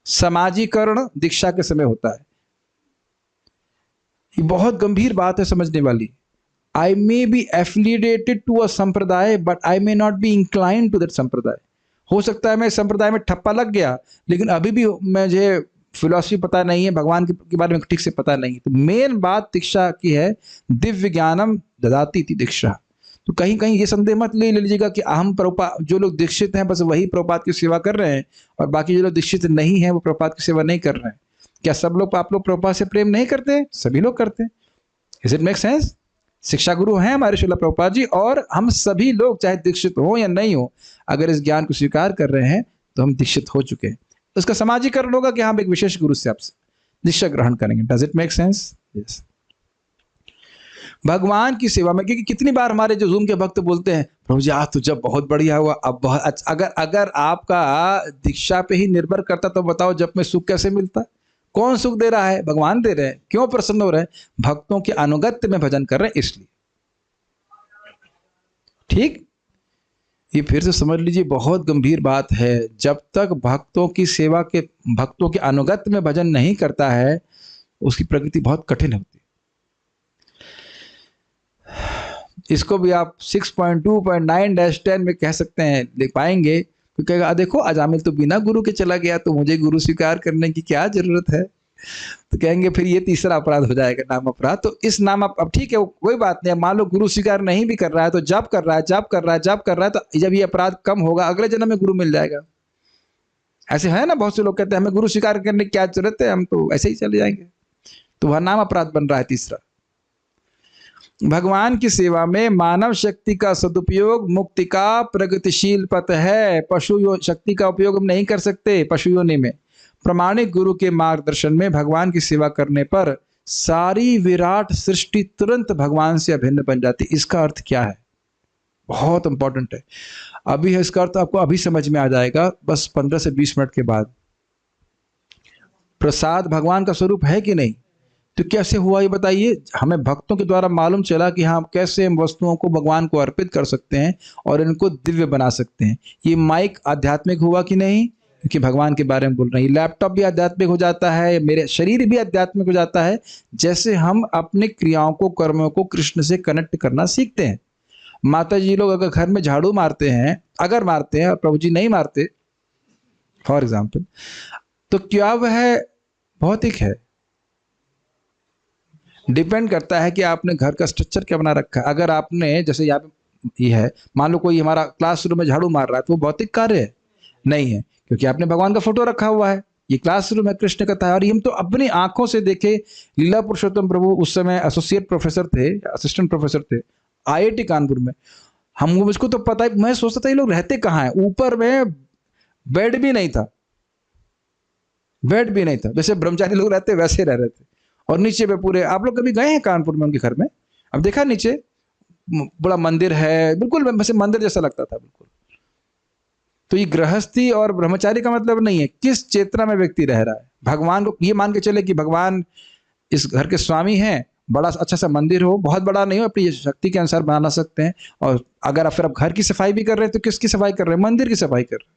समाजीकरण दीक्षा के समय होता है। ये बहुत गंभीर बात है समझने वाली। I may be affiliated to a sampradaya but I may not be inclined to that sampradaya. हो सकता है मैं संप्रदाय में ठप्पा लग गया, लेकिन अभी भी मुझे फिलॉसफी पता नहीं है, भगवान के बारे में ठीक से पता नहीं। तो मेन बात दीक्षा की है, दिव्य ज्ञानम ददाति इति दीक्षा। तो कहीं कहीं ये संदेह मत ले लीजिएगा कि हम प्रभुपाद, जो लोग दीक्षित हैं बस वही प्रभुपाद की सेवा कर रहे हैं, और बाकी जो लोग दीक्षित नहीं हैं वो प्रभुपाद की सेवा नहीं कर रहे हैं। क्या सब लोग, आप लोग प्रभुपाद से प्रेम नहीं करते हैं? सभी लोग करते हैं। Is it make sense? शिक्षा गुरु हैं हमारे श्रील प्रभुपाद जी, और हम सभी लोग चाहे दीक्षित हो या नहीं हो, अगर इस ज्ञान को स्वीकार कर रहे हैं तो हम दीक्षित हो चुके हैं। उसका समाजीकरण होगा कि हम एक विशेष गुरु से आपसे दीक्षा ग्रहण करेंगे। Does it make sense? Yes. भगवान की सेवा में, क्योंकि कितनी बार हमारे जो जूम के भक्त बोलते हैं प्रभु जी आज तो जब बहुत बढ़िया हुआ, अब बहुत अच्छा। अगर आपका दीक्षा पे ही निर्भर करता तो बताओ जब में सुख कैसे मिलता? कौन सुख दे रहा है? भगवान दे रहे हैं। क्यों प्रसन्न हो रहे हैं? भक्तों के अनुगत्य में भजन कर रहे हैं इसलिए। ठीक, ये फिर से समझ लीजिए, बहुत गंभीर बात है। जब तक भक्तों की सेवा के, भक्तों के अनुगत्य में भजन नहीं करता है, उसकी प्रगति बहुत कठिन होती है। इसको भी आप 6.2.9-10 में कह सकते हैं, लिख पाएंगे। तो कहेगा देखो अजामिल तो बिना गुरु के चला गया, तो मुझे गुरु स्वीकार करने की क्या जरूरत है? तो कहेंगे फिर ये तीसरा अपराध हो जाएगा, नाम अपराध। तो इस नाम अब ठीक है, कोई बात नहीं। मान लो गुरु स्वीकार नहीं भी कर रहा है तो जप कर रहा है, जप कर रहा है, जप कर रहा है, तो जब ये अपराध कम होगा अगले जन्म में गुरु मिल जाएगा। ऐसे है ना, बहुत से लोग कहते हैं हमें गुरु स्वीकार करने की क्या जरूरत है, हम तो ऐसे ही चले जाएंगे। तो वह नाम अपराध बन रहा है तीसरा। भगवान की सेवा में मानव शक्ति का सदुपयोग मुक्ति का प्रगतिशील पथ है। पशु शक्ति का उपयोग हम नहीं कर सकते पशु योनि में। प्रमाणिक गुरु के मार्गदर्शन में भगवान की सेवा करने पर सारी विराट सृष्टि तुरंत भगवान से अभिन्न बन जाती। इसका अर्थ क्या है, बहुत इंपॉर्टेंट है। अभी है इसका अर्थ आपको अभी समझ में आ जाएगा, बस 15 से 20 मिनट के बाद। प्रसाद भगवान का स्वरूप है कि नहीं, तो कैसे हुआ ये बताइए। हमें भक्तों के द्वारा मालूम चला कि हाँ, कैसे हम वस्तुओं को भगवान को अर्पित कर सकते हैं और इनको दिव्य बना सकते हैं। ये माइक आध्यात्मिक हुआ कि नहीं, क्योंकि भगवान के बारे में बोल रहे हैं। लैपटॉप भी आध्यात्मिक हो जाता है, मेरे शरीर भी आध्यात्मिक हो जाता है, जैसे हम अपने क्रियाओं को, कर्मों को कृष्ण से कनेक्ट करना सीखते हैं। माता जी लोग अगर घर में झाड़ू मारते हैं, अगर मारते हैं और प्रभु जी नहीं मारते फॉर एग्जाम्पल, तो क्या वह भौतिक है? डिपेंड करता है कि आपने घर का स्ट्रक्चर क्या बना रखा है। अगर आपने, जैसे यहाँ पे ये है, मान लो कोई हमारा क्लासरूम में झाड़ू मार रहा है, तो वो भौतिक कार्य है? नहीं है, क्योंकि आपने भगवान का फोटो रखा हुआ है। ये क्लासरूम है, कृष्ण कथा है। और हम तो अपनी आंखों से देखे, लीला पुरुषोत्तम प्रभु उस समय एसोसिएट प्रोफेसर थे, असिस्टेंट प्रोफेसर थे IIT कानपुर में। हम मुझको तो पता है, मैं सोचता था ये लोग रहते कहाँ हैं। ऊपर में बेड भी नहीं था, बेड भी नहीं था, जैसे ब्रह्मचारी लोग रहते वैसे रह रहे थे। और नीचे पे पूरे, आप लोग कभी गए हैं कानपुर में उनके घर में? अब देखा नीचे बड़ा मंदिर है, बिल्कुल वैसे मंदिर जैसा लगता था बिल्कुल। तो ये गृहस्थी और ब्रह्मचारी का मतलब नहीं है, किस चेतना में व्यक्ति रह रहा है। भगवान को ये मान के चले कि भगवान इस घर के स्वामी हैं, बड़ा अच्छा सा मंदिर हो, बहुत बड़ा नहीं हो, अपनी शक्ति के अनुसार बना सकते हैं। और अगर फिर आप घर की सफाई भी कर रहे हैं तो किसकी सफाई कर रहे हैं? मंदिर की सफाई कर रहे हैं।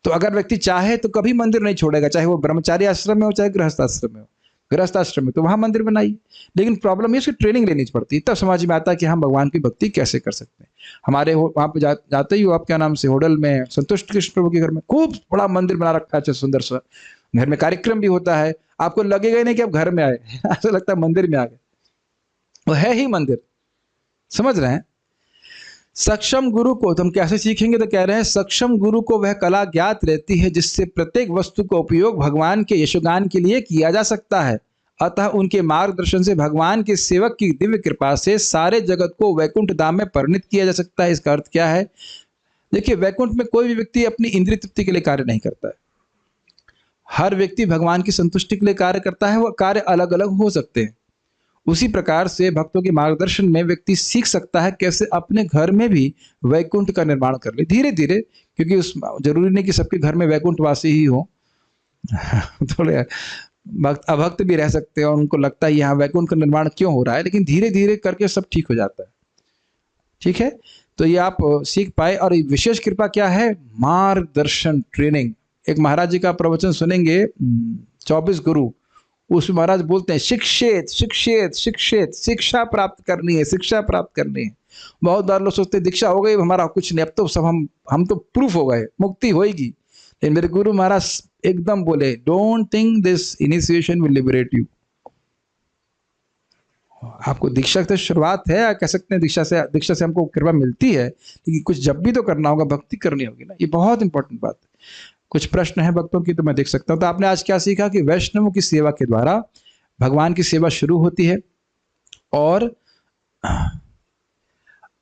तो अगर व्यक्ति चाहे तो कभी मंदिर नहीं छोड़ेगा, चाहे वो ब्रह्मचारी आश्रम में हो चाहे गृहस्थ आश्रम में हो। गृहस्थ आश्रम में तो वहां मंदिर बनाइए, लेकिन प्रॉब्लम ये उसकी ट्रेनिंग लेनी पड़ती है, तब समझ में आता है कि हम भगवान की भक्ति कैसे कर सकते हैं। हमारे वहां पे जाते ही हो आप, क्या नाम से, होडल में संतुष्ट कृष्ण प्रभु के घर में खूब बड़ा मंदिर बना रखा है, सुंदर सा। घर में कार्यक्रम भी होता है, आपको लगेगा ही नहीं कि आप घर में आए ऐसा लगता है मंदिर में आ गए, वो है ही मंदिर। समझ रहे हैं? सक्षम गुरु को तो हम कैसे सीखेंगे, तो कह रहे हैं सक्षम गुरु को वह कला ज्ञात रहती है जिससे प्रत्येक वस्तु का उपयोग भगवान के यशोगान के लिए किया जा सकता है। अतः उनके मार्गदर्शन से भगवान के सेवक की दिव्य कृपा से सारे जगत को वैकुंठ धाम में परिणित किया जा सकता है। इसका अर्थ क्या है? देखिए, वैकुंठ में कोई भी व्यक्ति अपनी इंद्रिय तृप्ति के लिए कार्य नहीं करता है। हर व्यक्ति भगवान की संतुष्टि के लिए कार्य करता है। वह कार्य अलग अलग हो सकते हैं। उसी प्रकार से भक्तों के मार्गदर्शन में व्यक्ति सीख सकता है कैसे अपने घर में भी वैकुंठ का निर्माण कर ले धीरे धीरे, क्योंकि उस जरूरी नहीं कि सबके घर में वैकुंठ वासी ही हो थोड़े भक्त अभक्त भी रह सकते हैं और उनको लगता है यहाँ वैकुंठ का निर्माण क्यों हो रहा है, लेकिन धीरे धीरे करके सब ठीक हो जाता है। ठीक है, तो ये आप सीख पाए। और विशेष कृपा क्या है? मार्गदर्शन, ट्रेनिंग। एक महाराज जी का प्रवचन सुनेंगे 24 गुरु, उसमें महाराज बोलते हैं शिक्षित शिक्षित शिक्षित, शिक्षा प्राप्त करनी है, शिक्षा प्राप्त करनी है। बहुत बार लोग सोचते हैं दीक्षा हो गई हमारा कुछ नहीं, अब तो सब हम तो प्रूफ हो गए, मुक्ति होएगी। लेकिन मेरे गुरु महाराज एकदम बोले, don't think this initiation will liberate you. आपको दीक्षा से शुरुआत है, कह सकते हैं दीक्षा से हमको कृपा मिलती है, लेकिन कुछ जब भी तो करना होगा, भक्ति करनी होगी ना। ये बहुत इंपॉर्टेंट बात है। कुछ प्रश्न है भक्तों की तो मैं देख सकता हूं। तो आपने आज क्या सीखा कि वैष्णवों की सेवा के द्वारा भगवान की सेवा शुरू होती है और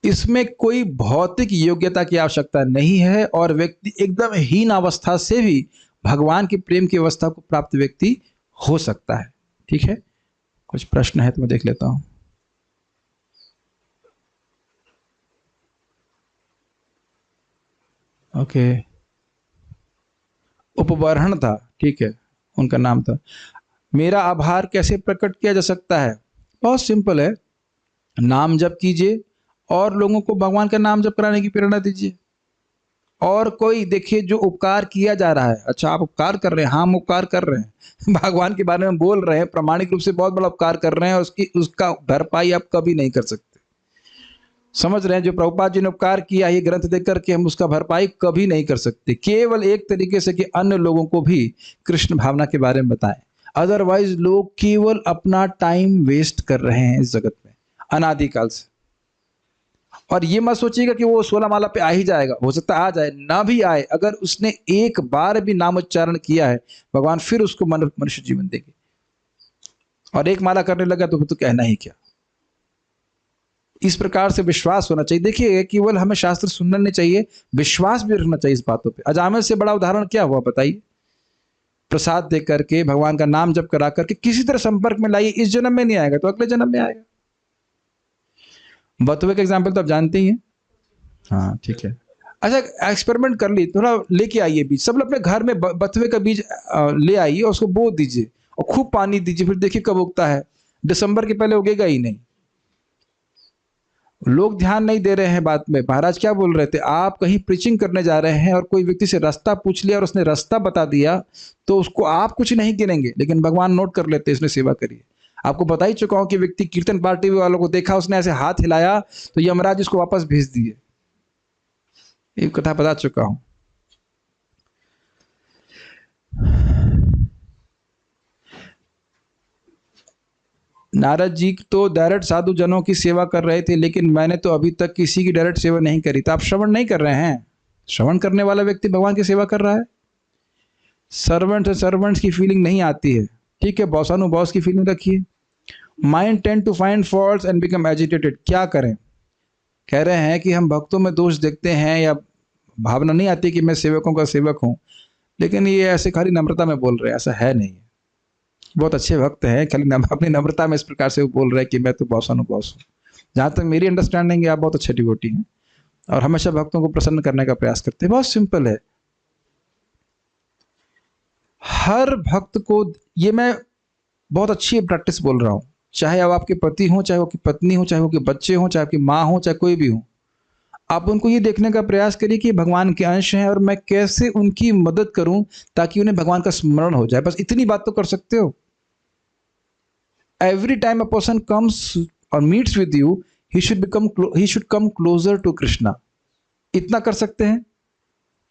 इसमें कोई भौतिक योग्यता की आवश्यकता नहीं है और व्यक्ति एकदम हीन अवस्था से भी भगवान की प्रेम की अवस्था को प्राप्त व्यक्ति हो सकता है। ठीक है, कुछ प्रश्न है तो मैं देख लेता हूं। ओके, उपवरण था, ठीक है, उनका नाम था। मेरा आभार कैसे प्रकट किया जा सकता है? बहुत सिंपल है, नाम जप कीजिए और लोगों को भगवान का नाम जप कराने की प्रेरणा दीजिए। और कोई देखिए जो उपकार किया जा रहा है, अच्छा आप उपकार कर रहे हैं, हम उपकार कर रहे हैं, भगवान के बारे में बोल रहे हैं, प्रामाणिक रूप से बहुत बड़ा उपकार कर रहे हैं, और उसका भरपाई आप कभी नहीं कर सकते। समझ रहे हैं? जो प्रभुपाद जी ने उपकार किया ये ग्रंथ देख करके हम उसका भरपाई कभी नहीं कर सकते। केवल एक तरीके से कि अन्य लोगों को भी कृष्ण भावना के बारे में बताएं। अदरवाइज लोग केवल अपना टाइम वेस्ट कर रहे हैं इस जगत में अनादिकाल से। और ये मत सोचिएगा कि वो 16 माला पे आ ही जाएगा, हो सकता है आ जाए, ना भी आए, अगर उसने एक बार भी नाम उच्चारण किया है भगवान फिर उसको मनुष्य जीवन देंगे। और एक माला करने लगा तो फिर तो कहना ही क्या। इस प्रकार से विश्वास होना चाहिए। देखिए केवल हमें शास्त्र सुनना नहीं चाहिए, विश्वास भी रखना चाहिए इस बातों पे। अजामिल से बड़ा उदाहरण क्या हुआ बताइए? प्रसाद दे करके, भगवान का नाम जप करा करके किसी तरह संपर्क में लाइए। इस जन्म में नहीं आएगा तो अगले जन्म में आएगा। बथुए का एग्जाम्पल तो आप जानते ही हैं। हाँ ठीक है, अच्छा एक्सपेरिमेंट कर ली, थोड़ा लेके आइए बीज, सब लोग अपने घर में बथुए का बीज ले आइए और उसको बो दीजिए और खूब पानी दीजिए, फिर देखिए कब उगता है। दिसंबर के पहले उगेगा ही नहीं। लोग ध्यान नहीं दे रहे हैं बात में। महाराज क्या बोल रहे थे, आप कहीं प्रीचिंग करने जा रहे हैं और कोई व्यक्ति से रास्ता पूछ लिया और उसने रास्ता बता दिया तो उसको आप कुछ नहीं गिनेंगे, लेकिन भगवान नोट कर लेते, इसने सेवा करिए। आपको बता ही चुका हूं कि व्यक्ति कीर्तन पार्टी वालों को देखा, उसने ऐसे हाथ हिलाया तो यमराज उसको वापस भेज दिए। ये कथा बता चुका हूं। नारद जी तो डायरेक्ट साधु जनों की सेवा कर रहे थे, लेकिन मैंने तो अभी तक किसी की डायरेक्ट सेवा नहीं करी। तो आप श्रवण नहीं कर रहे हैं। श्रवण करने वाला व्यक्ति भगवान की सेवा कर रहा है। सर्वेंट सर्वेंट्स की फीलिंग नहीं आती है, ठीक है, बॉस की फीलिंग रखिए। Mind tend to find faults and become agitated. क्या करें? कह रहे हैं कि हम भक्तों में दोष देखते हैं या भावना नहीं आती कि मैं सेवकों का सेवक हूं, लेकिन ये ऐसे खाली नम्रता में बोल रहे हैं, ऐसा है नहीं। बहुत अच्छे भक्त हैं, खाली अपनी नम्रता में इस प्रकार से वो बोल रहे हैं कि मैं तो बॉस हूँ। जहाँ तक मेरी अंडरस्टैंडिंग है आप बहुत अच्छे डिवोटी हैं और हमेशा भक्तों को प्रसन्न करने का प्रयास करते हैं। बहुत सिंपल है। हर भक्त को, ये मैं बहुत अच्छी प्रैक्टिस बोल रहा हूँ, चाहे अब आपके पति हो, चाहे वो आपकी पत्नी हो, चाहे वो आपके बच्चे हो, चाहे आपकी माँ हो, चाहे कोई भी हो, आप उनको ये देखने का प्रयास करिए कि भगवान के अंश हैं और मैं कैसे उनकी मदद करूं ताकि उन्हें भगवान का स्मरण हो जाए। बस इतनी बात तो कर सकते हो। Every time a person comes और meets with you, he should come closer to Krishna. इतना कर सकते हैं।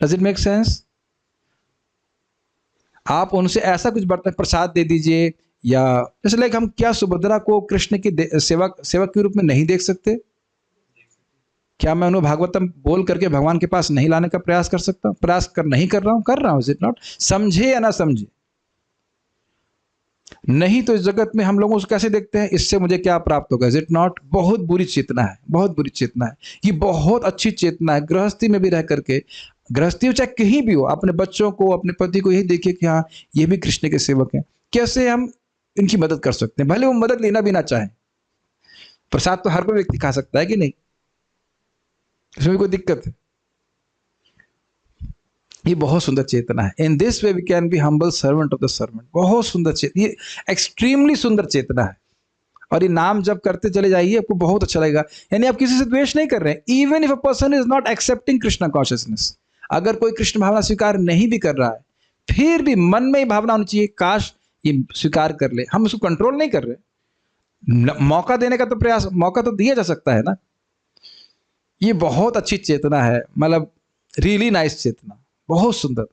Does it make sense? आप उनसे ऐसा कुछ बर्तन प्रसाद दे दीजिए, या जैसे लाइक हम क्या सुभद्रा को कृष्ण की सेवक के रूप में नहीं देख सकते? क्या मैं उन्हें भागवतम बोल करके भगवान के पास नहीं लाने का प्रयास कर सकता हूं? प्रयास नहीं कर रहा हूं। Is it not? समझे या ना समझे, नहीं तो इस जगत में हम लोगों को कैसे देखते हैं, इससे मुझे क्या प्राप्त होगा। Is it not? बहुत बुरी चेतना है, बहुत बुरी चेतना है। ये बहुत अच्छी चेतना है। गृहस्थी में भी रह करके, गृहस्थी हो चाहे कहीं भी हो, अपने बच्चों को, अपने पति को यही देखिए कि हाँ ये भी कृष्ण के सेवक हैं, कैसे हम इनकी मदद कर सकते हैं, भले वो मदद लेना भी ना चाहें। प्रसाद तो हर कोई व्यक्ति खा सकता है कि नहीं, इसमें कोई दिक्कत है? ये बहुत सुंदर चेतना है। In this way we can be humble servant of the servant. बहुत सुंदर चेतना, ये एक्सट्रीमली सुंदर चेतना है। और ये नाम जब करते चले जाइए, आपको बहुत अच्छा लगेगा। यानी आप किसी से द्वेष नहीं कर रहे हैं। Even if a person is not accepting Krishna consciousness, अगर कोई कृष्ण भावना स्वीकार नहीं भी कर रहा है, फिर भी मन में ही भावना होनी चाहिए काश ये स्वीकार कर ले। हम उसको कंट्रोल नहीं कर रहे, मौका देने का तो प्रयास, मौका तो दिया जा सकता है ना। ये बहुत अच्छी चेतना है, मतलब रियली नाइस चेतना, बहुत सुंदर।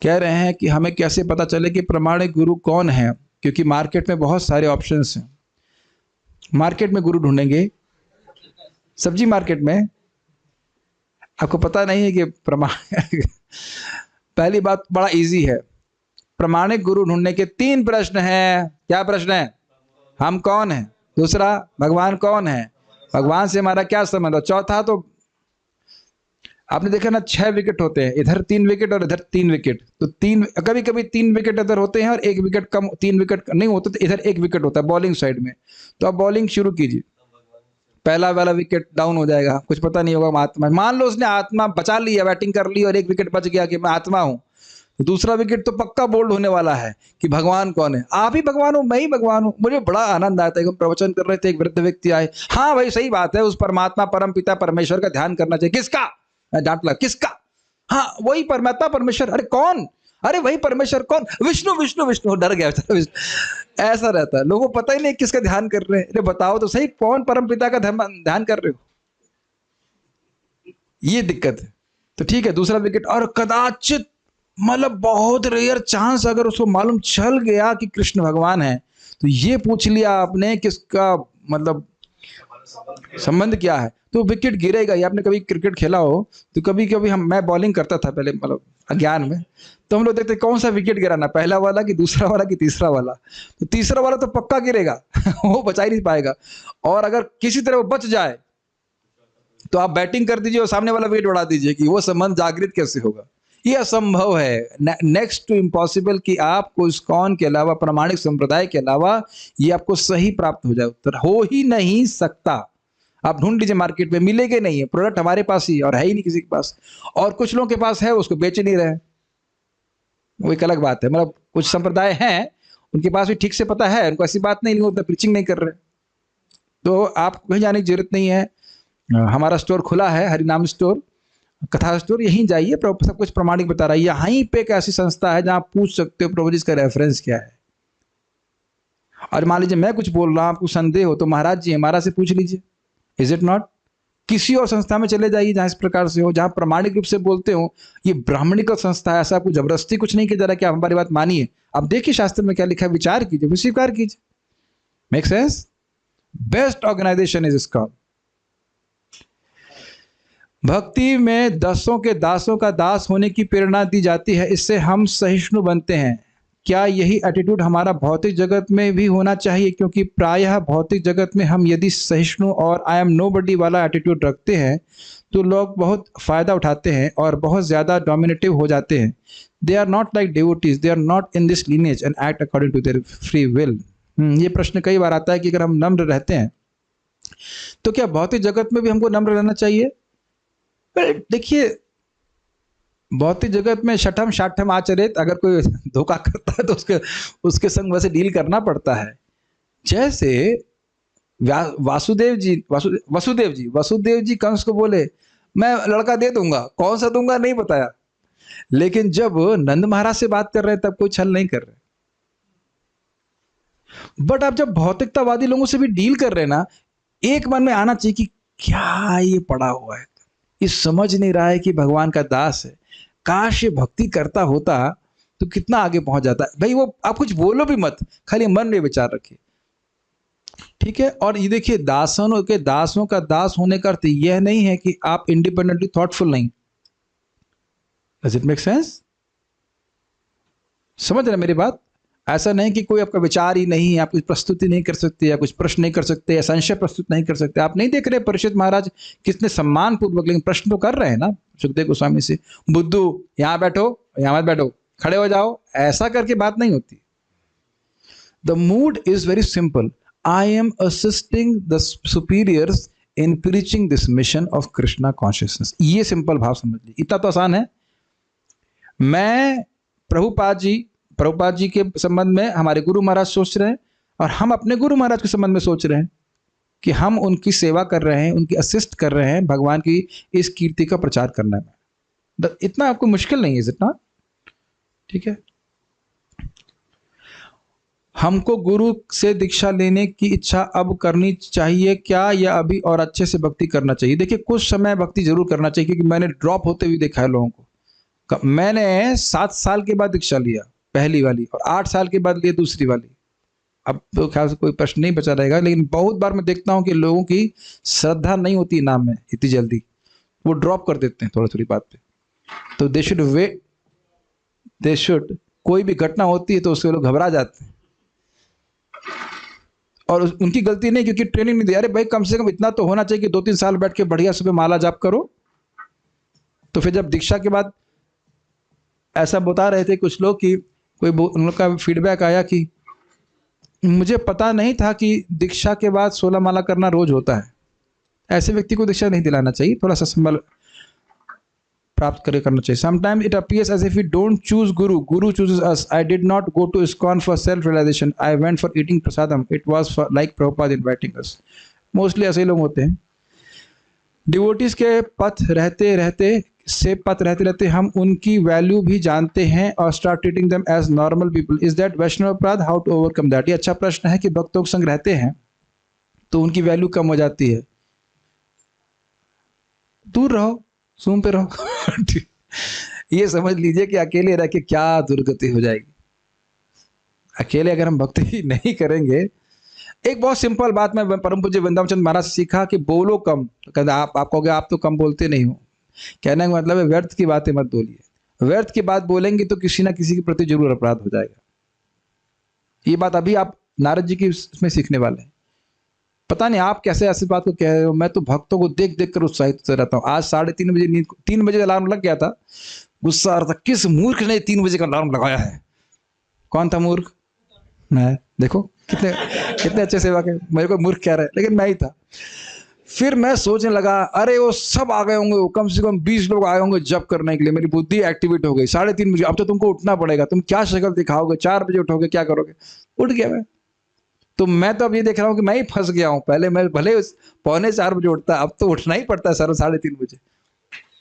कह रहे हैं कि हमें कैसे पता चले कि प्रामाणिक गुरु कौन है, क्योंकि मार्केट में बहुत सारे ऑप्शंस हैं। मार्केट में गुरु ढूंढेंगे, सब्जी मार्केट में, आपको पता नहीं है कि पहली बात बड़ा इजी है। प्रामाणिक गुरु ढूंढने के 3 प्रश्न हैं। क्या प्रश्न है? हम कौन हैं? दूसरा, भगवान कौन है? भगवान से हमारा क्या संबंध है? चौथा, तो आपने देखा ना 6 विकेट होते हैं, इधर 3 विकेट और इधर 3 विकेट, तो 3, कभी कभी 3 विकेट इधर होते हैं और 1 विकेट कम, 3 विकेट नहीं होते तो इधर 1 विकेट होता है बॉलिंग साइड में। तो आप बॉलिंग शुरू कीजिए, पहला वाला विकेट डाउन हो जाएगा, कुछ पता नहीं होगा आत्मा। मान लो उसने आत्मा बचा ली है, बैटिंग कर ली और 1 विकेट बच गया कि मैं आत्मा हूं, तो दूसरा विकेट तो पक्का बोल्ड होने वाला है कि भगवान कौन है? आप ही भगवान हो, मैं ही भगवान हूं। मुझे बड़ा आनंद आता है। हम प्रवचन कर रहे थे, एक वृद्ध व्यक्ति आए, हाँ भाई सही बात है, उस परमात्मा परम पिता परमेश्वर का ध्यान करना चाहिए। किसका? मैं डांट लगा, किसका? हाँ वही परमात्मा परमेश्वर। अरे कौन? अरे वही परमेश्वर। कौन? विष्णु विष्णु विष्णु। डर गया ऐसा रहता है, लोगों को पता ही नहीं किसका ध्यान कर रहे हैं। अरे बताओ तो सही, कौन परम पिता का ध्यान कर रहे हो? ये दिक्कत है। तो ठीक है, दूसरा विकेट, और कदाचित मतलब बहुत रेयर चांस अगर उसको मालूम चल गया कि कृष्ण भगवान है, तो ये पूछ लिया आपने कि इसका मतलब संबंध क्या है, तो विकेट गिरेगा ही। आपने कभी क्रिकेट खेला हो तो कभी कभी मैं बॉलिंग करता था पहले, मतलब अज्ञान में, तो हम लोग देखते कौन सा विकेट गिराना, पहला वाला कि दूसरा वाला कि तीसरा वाला। तो तीसरा वाला तो पक्का गिरेगा वो बचा ही नहीं पाएगा। और अगर किसी तरह वो बच जाए तो आप बैटिंग कर दीजिए और सामने वाला विकेट बढ़ा दीजिए, कि वो संबंध जागृत कैसे होगा। ये असंभव है, नेक्स्ट टू इम्पॉसिबल कि आपको इस्कॉन के अलावा, प्रामाणिक संप्रदाय के अलावा ये आपको सही प्राप्त हो जाए। उत्तर हो ही नहीं सकता। आप ढूंढ लीजिए मार्केट में, मिलेगा नहीं है। प्रोडक्ट हमारे पास ही और है ही नहीं किसी के पास, और कुछ लोगों के पास है, उसको बेच नहीं रहे, वो एक अलग बात है। मतलब कुछ संप्रदाय हैं उनके पास भी ठीक से पता है, उनको ऐसी बात नहीं, उतना प्रीचिंग नहीं कर रहे। तो आपको कहीं जाने की जरूरत नहीं है। हमारा स्टोर खुला है, हरिनाम स्टोर, कथा स्टोर, यहीं जाइए, सब कुछ प्रमाणिक बता रहा है। यहीं पे एक ऐसी संस्था है जहां आप पूछ सकते हो प्रभु जी इसका रेफरेंस क्या है। और मान लीजिए मैं कुछ बोल रहा हूं, आपको संदेह हो तो महाराज जी महाराज से पूछ लीजिए, इज इट नॉट। किसी और संस्था में चले जाइए जहां इस प्रकार से हो, जहां प्रमाणिक रूप से बोलते हो ये ब्राह्मणिक संस्था है, ऐसा आपको जबरदस्ती कुछ नहीं किया जा रहा कि आप हमारी बात मानिए। आप देखिए शास्त्र में क्या लिखा है, विचार कीजिए, स्वीकार कीजिए। Make sense. Best organization is ISKCON. भक्ति में दसों के दासों का दास होने की प्रेरणा दी जाती है, इससे हम सहिष्णु बनते हैं। क्या यही एटीट्यूड हमारा भौतिक जगत में भी होना चाहिए? क्योंकि प्रायः भौतिक जगत में हम यदि सहिष्णु और आई एम नोबडी वाला एटीट्यूड रखते हैं तो लोग बहुत फायदा उठाते हैं और बहुत ज्यादा डोमिनेटिव हो जाते हैं। They are not like devotees, they are not in this lineage and act according to their free will. ये प्रश्न कई बार आता है कि अगर हम नम्र रहते हैं तो क्या भौतिक जगत में भी हमको नम्र रहना चाहिए? देखिए, भौतिक जगत में शठम शाठम आचरित, अगर कोई धोखा करता है तो उसके संग वैसे डील करना पड़ता है। जैसे वसुदेव जी कंस को बोले मैं लड़का दे दूंगा, कौन सा दूंगा नहीं बताया, लेकिन जब नंद महाराज से बात कर रहे हैं तब कोई छल नहीं कर रहे। बट आप जब भौतिकतावादी लोगों से भी डील कर रहे हैं ना, एक मन में आना चाहिए कि क्या ये पड़ा हुआ है, ये समझ नहीं रहा है कि भगवान का दास है। काश ये भक्ति करता होता तो कितना आगे पहुंच जाता। भाई वो आप कुछ बोलो भी मत, खाली मन में विचार रखिए, ठीक है। और ये देखिए, दासों का दास होने का अर्थ यह नहीं है कि आप इंडिपेंडेंटली थॉटफुल नहीं। Does it make sense? समझ रहे मेरी बात? ऐसा नहीं कि कोई आपका विचार ही नहीं है, आप कुछ प्रस्तुति नहीं कर सकते या कुछ प्रश्न नहीं कर सकते या संशय प्रस्तुत नहीं कर सकते। आप नहीं देख रहे परीक्षित महाराज कितने सम्मान पूर्वक लेकिन प्रश्न तो कर रहे हैं ना सुखदेव गोस्वामी से, बुद्धू यहां बैठो, यहां मत बैठो, खड़े हो जाओ, ऐसा करके बात नहीं होती। The mood is very simple, I am assisting the superiors in preaching this mission of Krishna consciousness. ये सिंपल भाव समझ लीजिए, इतना तो आसान है। मैं प्रभुपाद जी के संबंध में हमारे गुरु महाराज सोच रहे हैं और हम अपने गुरु महाराज के संबंध में सोच रहे हैं कि हम उनकी सेवा कर रहे हैं, उनकी असिस्ट कर रहे हैं भगवान की इस कीर्ति का प्रचार करने में। इतना आपको मुश्किल नहीं है, इतना ठीक है। हमको गुरु से दीक्षा लेने की इच्छा अब करनी चाहिए क्या, या अभी और अच्छे से भक्ति करना चाहिए? देखिए, कुछ समय भक्ति जरूर करना चाहिए, क्योंकि मैंने ड्रॉप होते हुए देखा है लोगों को। मैंने 7 साल के बाद दीक्षा लिया पहली वाली, और 8 साल के बाद लिए दूसरी वाली। अब तो ख्याल से कोई प्रश्न नहीं बचा रहेगा, लेकिन बहुत बार मैं देखता हूं कि लोगों की श्रद्धा नहीं होती नाम में इतनी जल्दी, वो ड्रॉप कर देते हैं थोड़ी थोड़ी बात पे। तो दे शुड कोई भी घटना होती है तो उससे लोग घबरा जाते हैं, और उनकी गलती नहीं, क्योंकि ट्रेनिंग नहीं दी। अरे भाई, कम से कम इतना तो होना चाहिए कि 2-3 साल बैठ के बढ़िया सुबह माला जाप करो। तो फिर जब दीक्षा के बाद ऐसा बता रहे थे कुछ लोग कि उन लोग का फीडबैक आया कि मुझे पता नहीं था कि दीक्षा के बाद 16 माला करना रोज होता है। ऐसे व्यक्ति को दीक्षा नहीं दिलाना चाहिए, थोड़ा सा संबल प्राप्त करना चाहिए। Sometimes it appears as if we don't choose guru chooses us. I did not go to ISKCON for self realisation, I went for eating prasadam, it was for like Prabhupada inviting us. Mostly ऐसे लोग होते हैं। डिवोटीज के पथ रहते रहते हम उनकी वैल्यू भी जानते हैं और start treating them as normal people. Is that Vaishnava aparadh? How to overcome that? ये अच्छा प्रश्न है कि भक्तों के संग रहते हैं तो उनकी वैल्यू कम हो जाती है। दूर रहो, सूम पे रहो ये समझ लीजिए कि अकेले रह के क्या दुर्गति हो जाएगी। अकेले अगर हम भक्ति नहीं करेंगे, एक बहुत सिंपल बात मैं परम पूज्य वृंदावन चंद्र महाराज से सीखा कि बोलो कम। तो कहते आप कहोगे आप तो कम बोलते नहीं हो। कहने का मतलब है व्यर्थ की बातें मत बोलिए। व्यर्थ की बात बोलेंगे तो किसी ना किसी के प्रति जरूर अपराध हो जाएगा। ये बात अभी आप नारद जी की इसमें सीखने वाले हैं। पता नहीं आप कैसे ऐसी बात को कह रहे हो। मैं तो भक्तों को देख देख कर उत्साहित होता रहता हूँ। आज 3:30 बजे नींद, 3 बजे अलार्म लग गया था। गुस्सा आ रहा था, किस मूर्ख ने 3 बजे का अलार्म लगाया है। कौन था मूर्ख? मैं। देखो कितने कितने अच्छे सेवक है, मेरे को मूर्ख कह रहा है, लेकिन मैं ही था। फिर मैं सोचने लगा, अरे वो सब आ गए होंगे, कम से कम 20 लोग आए होंगे जप करने के लिए। मेरी बुद्धि एक्टिवेट हो गई। 3:30 बजे अब तो तुमको उठना पड़ेगा। तुम क्या शक्ल दिखाओगे? 4 बजे उठोगे, क्या करोगे? उठ गया मैं। तो मैं तो अब ये देख रहा हूँ कि मैं ही फंस गया हूँ। पहले मैं भले 3:45 बजे उठता, अब तो उठना ही पड़ता है 3:30 बजे।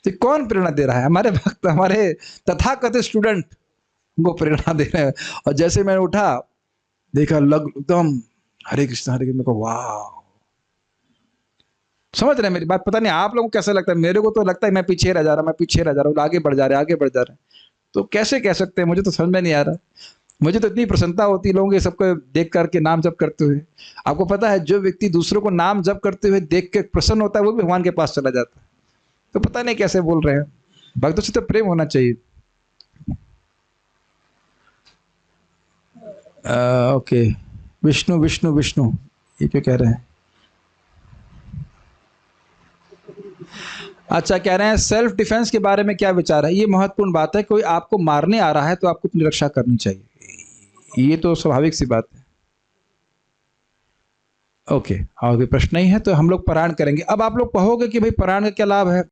तो कौन प्रेरणा दे रहा है? हमारे भक्त, हमारे तथाकथित स्टूडेंट को प्रेरणा दे रहे हैं। और जैसे मैंने उठा, देखा लग एकदम हरे कृष्ण हरे कृष्ण, को वाह। समझ रहे हैं मेरी बात? पता नहीं आप लोगों को कैसा लगता है। मेरे को तो लगता है मैं पीछे रह जा रहा, मैं पीछे रह जा रहा हूँ, आगे बढ़ जा रहे, आगे बढ़ जा रहे हैं। तो कैसे कह सकते हैं? मुझे तो समझ में नहीं आ रहा। मुझे तो इतनी प्रसन्नता होती लोगों के सबको देख करके नाम जप करते हुए। आपको पता है जो व्यक्ति दूसरों को नाम जप करते हुए देख के प्रसन्न होता है, वो भी भगवान के पास चला जाता है। तो पता नहीं कैसे बोल रहे हैं। भक्तों से तो प्रेम होना चाहिए। ओके, विष्णु विष्णु विष्णु, ये क्यों कह रहे हैं? अच्छा, कह रहे हैं सेल्फ डिफेंस के बारे में क्या विचार है? ये महत्वपूर्ण बात है। कोई आपको मारने आ रहा है तो आपको अपनी रक्षा करनी चाहिए। ये तो स्वाभाविक सी बात है। ओके, और कोई प्रश्न नहीं है तो हम लोग पारायण करेंगे। अब आप लोग कहोगे कि भाई पारायण का क्या लाभ है?